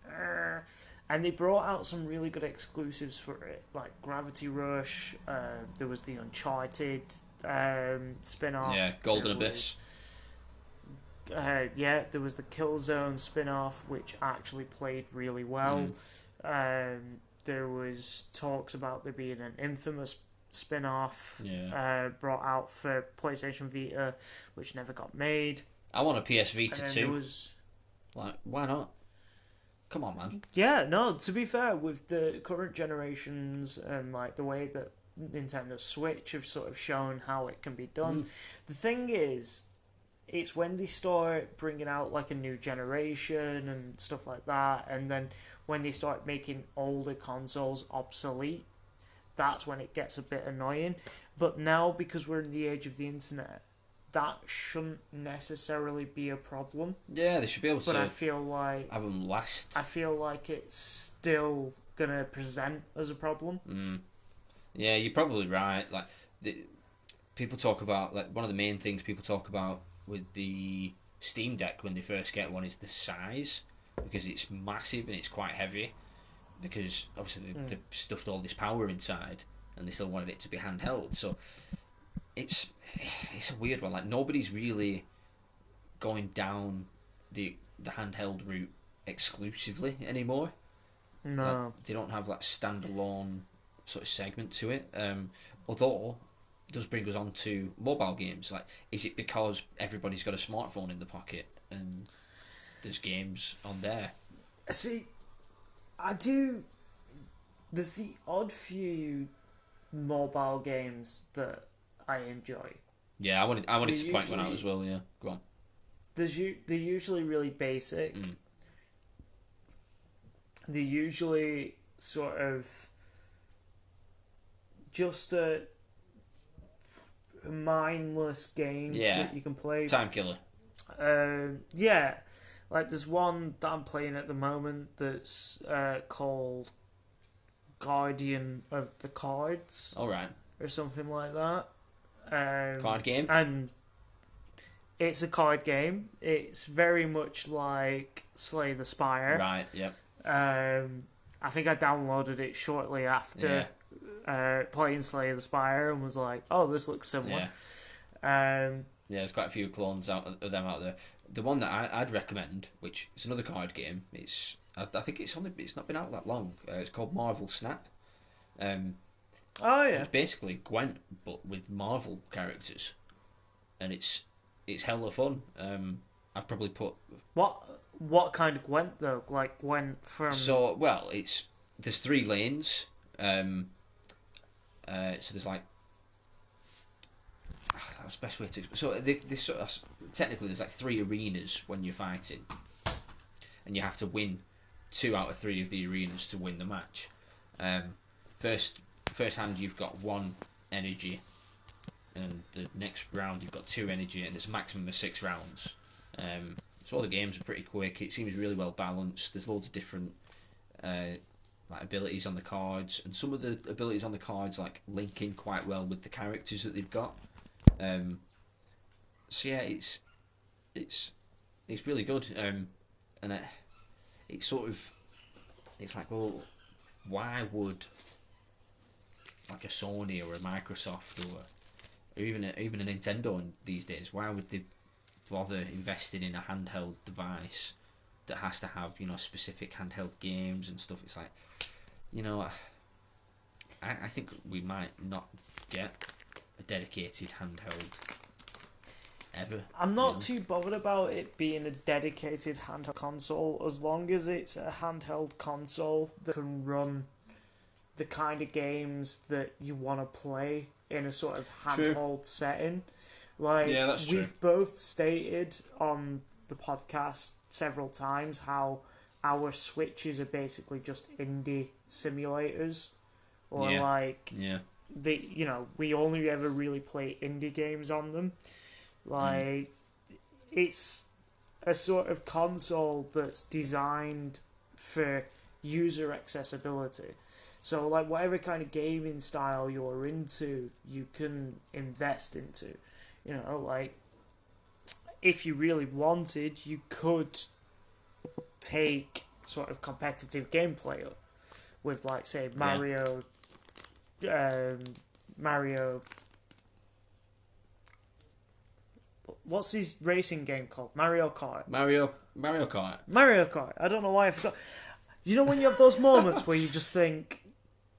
and they brought out some really good exclusives for it, like Gravity Rush. There was the Uncharted spin-off. Yeah, Golden Abyss. There was the Killzone spin-off, which actually played really well. There was talks about there being an Infamous spin-off brought out for PlayStation Vita, which never got made. I want a PS Vita too. Like, why not? Come on, man. Yeah, no, to be fair, with the current generations and like the way that Nintendo Switch have sort of shown how it can be done, the thing is, it's when they start bringing out like a new generation and stuff like that, and then when they start making older consoles obsolete, that's when it gets a bit annoying. But now, because we're in the age of the internet, that shouldn't necessarily be a problem. Yeah, they should be able to. But I feel like have them last. I feel like it's still gonna present as a problem. Yeah, you're probably right. Like people talk about, like one of the main things people talk about with the Steam Deck when they first get one is the size, because it's massive and it's quite heavy. Because obviously they've stuffed all this power inside, and they still wanted it to be handheld. So it's a weird one. Like nobody's really going down the handheld route exclusively anymore. No, like, they don't have that standalone sort of segment to it. Although it does bring us on to mobile games. Like, is it because everybody's got a smartphone in the pocket and there's games on there? See, I do. There's the odd few mobile games that I enjoy. Yeah, I wanted to point one out as well. Yeah, go on. They're usually really basic. They're usually sort of just a mindless game that you can play. Time killer. Yeah. Like, there's one that I'm playing at the moment that's called Guardian of the Cards. Alright. Or something like that. Card game? And it's a card game. It's very much like Slay the Spire. Right, yep. I think I downloaded it shortly after playing Slay the Spire and was like, oh, this looks similar. Yeah, there's quite a few clones of them out there. The one that I'd recommend, which is another card game, I think it's not been out that long. It's called Marvel Snap. So it's basically Gwent, but with Marvel characters, and it's hella fun. I've probably put what kind of Gwent though? Like Gwent from there's 3 lanes. So there's like that's the best way to. So technically there's like 3 arenas when you're fighting, and you have to win 2 out of 3 of the arenas to win the match. First hand you've got 1 energy, and the next round you've got 2 energy, and it's a maximum of 6 rounds. So all the games are pretty quick. It seems really well balanced. There's loads of different like abilities on the cards, and some of the abilities on the cards like link in quite well with the characters that they've got. So yeah, it's really good. And it's like, well, why would like a Sony or a Microsoft or even a Nintendo these days, why would they bother investing in a handheld device that has to have, specific handheld games and stuff? It's like, I think we might not get a dedicated handheld ever. I'm not too bothered about it being a dedicated handheld console, as long as it's a handheld console that can run the kind of games that you want to play in a sort of handheld setting. Like, we've both stated on the podcast several times how our Switches are basically just indie simulators, or we only ever really play indie games on them. Like, it's a sort of console that's designed for user accessibility. So, like, whatever kind of gaming style you're into, you can invest into. Like, if you really wanted, you could take sort of competitive gameplay up with, like, say, Mario. What's his racing game called? Mario Kart. Mario Kart. Mario Kart. I don't know why I forgot. You know when you have those moments where you just think,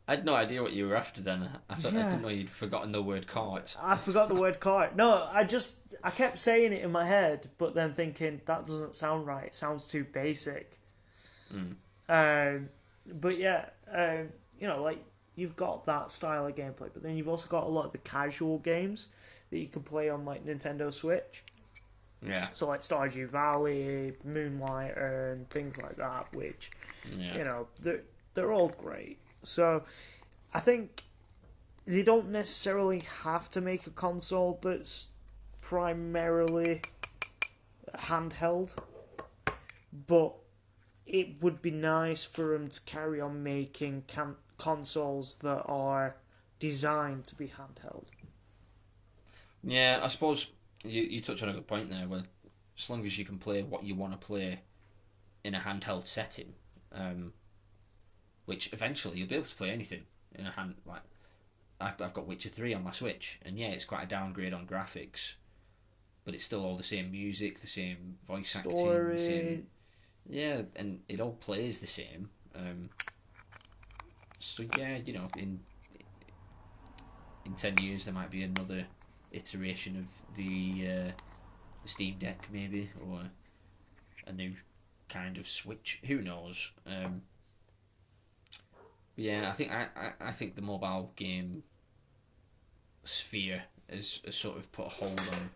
I had no idea what you were after then. I didn't know you'd forgotten the word kart. I forgot the word kart. No, I kept saying it in my head, but then thinking, that doesn't sound right. It sounds too basic. But yeah, like, you've got that style of gameplay, but then you've also got a lot of the casual games that you can play on, like, Nintendo Switch. Yeah. So, like, Stardew Valley, Moonlighter, and things like that, which, they're all great. So, I think they don't necessarily have to make a console that's primarily handheld, but it would be nice for them to carry on making consoles that are designed to be handheld. Yeah, I suppose you touch on a good point there, where as long as you can play what you want to play in a handheld setting, which eventually you'll be able to play anything in a hand. Like, I've got Witcher 3 on my Switch, and yeah, it's quite a downgrade on graphics, but it's still all the same music, the same voice acting, the same, and it all plays the same. So yeah, in 10 years there might be another iteration of the Steam Deck, maybe, or a new kind of Switch. Who knows? Yeah, I think the mobile game sphere has sort of put a hold on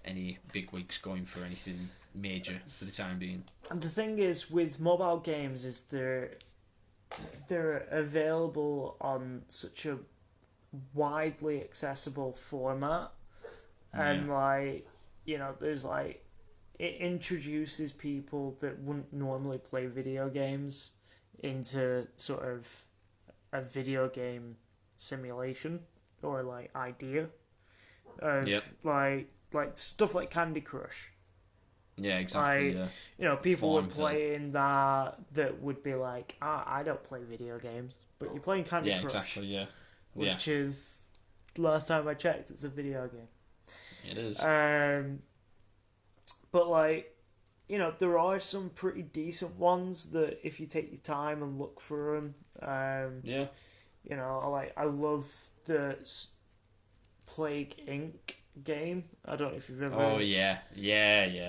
any bigwigs going for anything major for the time being. And the thing is, with mobile games, is they're available on such a widely accessible format, and like, you know, there's like, it introduces people that wouldn't normally play video games into sort of a video game simulation or like idea of like stuff like Candy Crush. Yeah, exactly. Like, you know, people were playing that would be like, I don't play video games, but you're playing Candy Crush. Yeah, exactly. Yeah, which is, last time I checked, it's a video game. It is. But like, you know, there are some pretty decent ones that if you take your time and look for them, you know, I love the Plague Inc. game. I don't know if you've ever. Oh yeah.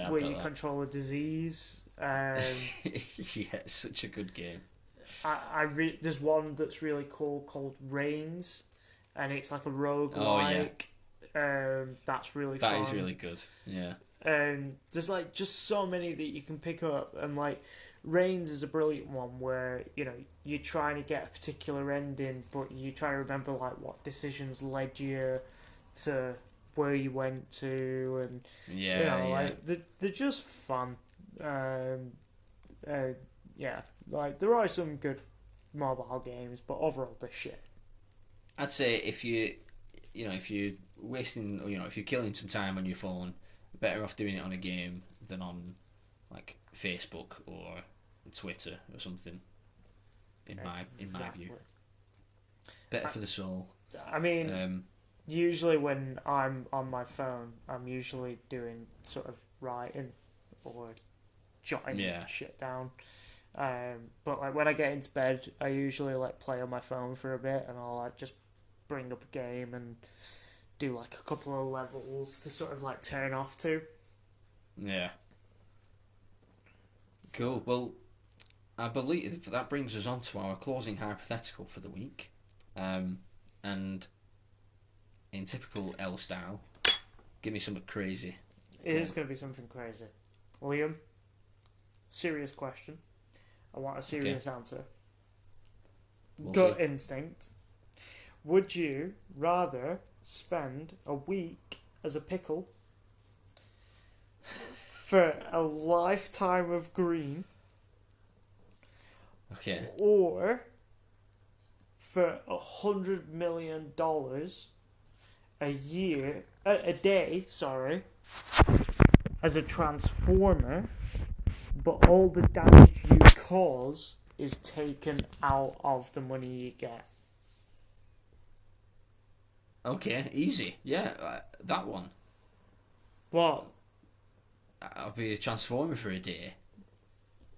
Where you control a disease. Yeah, it's such a good game. There's one that's really cool called Reigns, and it's like a roguelike. That's really fun. That is really good. Yeah. There's like just so many that you can pick up, and like Reigns is a brilliant one where, you know, you're trying to get a particular ending, but you try to remember like what decisions led you to where you went to, and you know, like they're just fun. Like there are some good mobile games, but overall they're shit. I'd say if you're wasting, you know, if you're killing some time on your phone, better off doing it on a game than on like Facebook or Twitter or something. In my view, better for the soul. I mean, usually when I'm on my phone, I'm usually doing sort of writing or jotting shit down. But like when I get into bed, I usually like play on my phone for a bit, and I'll like just bring up a game and do like a couple of levels to sort of like turn off to. Yeah. Cool. Well, I believe that brings us on to our closing hypothetical for the week. And in typical L style, give me something crazy. It is going to be something crazy. Liam, serious question. I want a serious answer. Gut instinct. Would you rather spend a week as a pickle for a lifetime of green, or for $100 million a day, as a transformer, but all the damage you cause is taken out of the money you get? Okay, easy. Yeah, that one. What? I'll be a transformer for a day.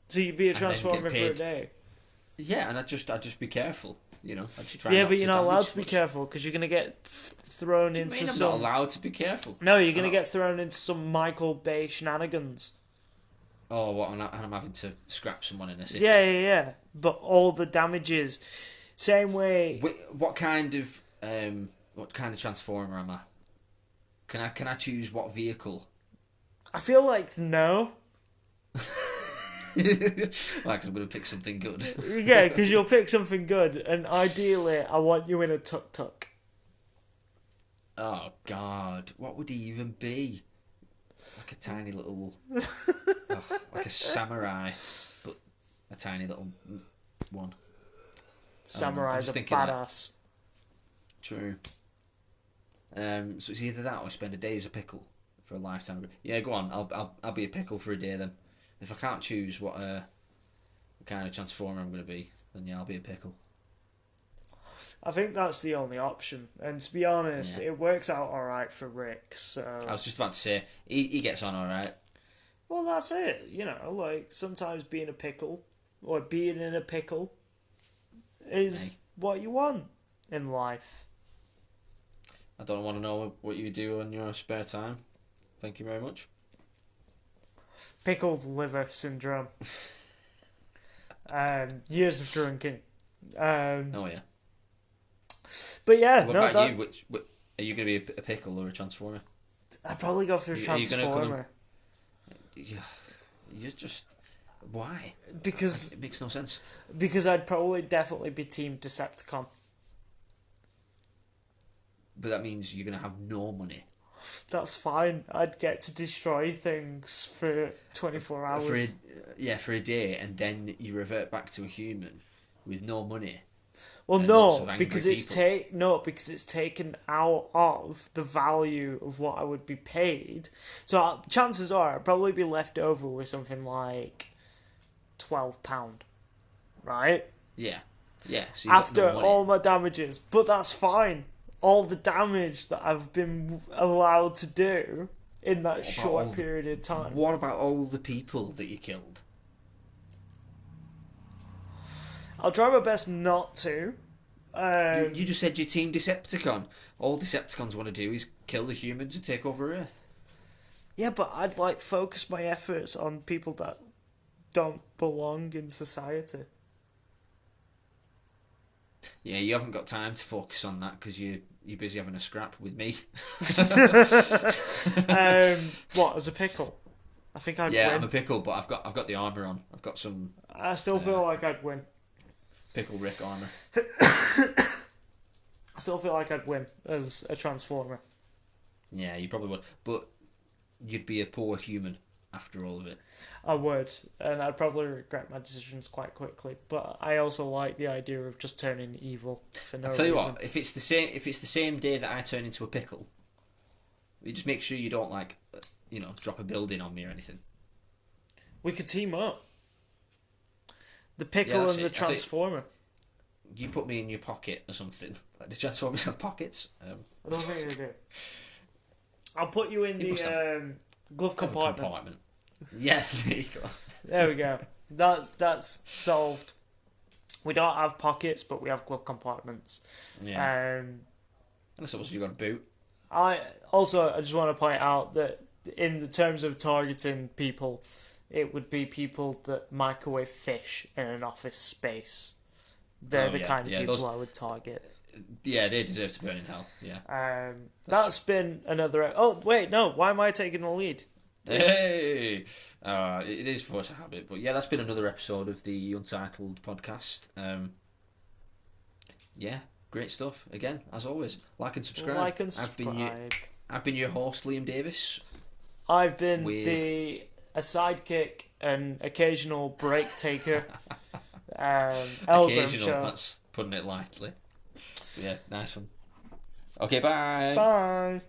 So you'd be a transformer for a day? Yeah, and I'd just be careful. You know, I'd just try. Yeah, but you're not allowed to be careful because you're gonna get thrown into some. I'm not allowed to be careful. No, you're gonna get thrown into some Michael Bay shenanigans. Oh, what? And I'm having to scrap someone in a city. Yeah. But all the damages, same way. What kind of transformer am I? Can I choose what vehicle? I feel like no. Like, I'm going to pick something good. Yeah, because you'll pick something good, and ideally, I want you in a tuk-tuk. Oh, God. What would he even be? Like a tiny little... like a samurai, but a tiny little one. Samurai's a badass. True. So it's either that or spend a day as a pickle for a lifetime. Yeah, go on. I'll be a pickle for a day then. If I can't choose what kind of transformer I'm going to be, then yeah, I'll be a pickle. I think that's the only option. And to be honest, it works out alright for Rick, so... I was just about to say, he gets on alright. Well, that's it. You know, like, sometimes being a pickle, or being in a pickle, is what you want in life. I don't want to know what you do in your spare time. Thank you very much. Pickled liver syndrome. Years of drinking. Oh yeah. But yeah, what about you? Are you going to be a pickle or a transformer? I'd probably go for a transformer. You're just... Why? Because... It makes no sense. Because I'd probably definitely be Team Decepticon. but that means you're gonna have no money. That's fine. I'd get to destroy things for 24 hours. For a day, and then you revert back to a human with no money. Well, no, because it's taken out of the value of what I would be paid. So chances are I'd probably be left over with something like £12, right? Yeah. So after all my damages, but that's fine. All the damage that I've been allowed to do in that short period of time. What about all the people that you killed? I'll try my best not to. You just said your team Decepticon. All Decepticons want to do is kill the humans and take over Earth. Yeah, but I'd focus my efforts on people that don't belong in society. Yeah, you haven't got time to focus on that because you're busy having a scrap with me. What, as a pickle? I think I'd win. Yeah, I'm a pickle, but I've got the armour on. I've got some... I still feel like I'd win. Pickle Rick armour. I still feel like I'd win as a Transformer. Yeah, you probably would. But you'd be a poor human after all of it. I would, and I'd probably regret my decisions quite quickly. But I also like the idea of just turning evil for no reason. I'll tell you what, if it's the same day that I turn into a pickle, you just make sure you don't drop a building on me or anything. We could team up. The pickle and the Transformer. You put me in your pocket or something. Like, the Transformers have pockets? I don't think they do. I'll put you in the glove compartment. Yeah, there you go. There we go. That's solved. We don't have pockets, but we have glove compartments. Yeah. And I suppose you've got a boot. I just want to point out that in the terms of targeting people, it would be people that microwave fish in an office space. They're the kind of people I would target. Yeah, they deserve to burn in hell. Yeah. That's been another... Oh, wait, no. Why am I taking the lead? Hey! It is force of habit. But yeah, that's been another episode of the Untitled podcast. Yeah, great stuff. Again, as always, like and subscribe. I've been your host, Liam Davies. I've been a sidekick and occasional break taker. Occasional, that's putting it lightly. Yeah, nice one. Okay, bye. Bye.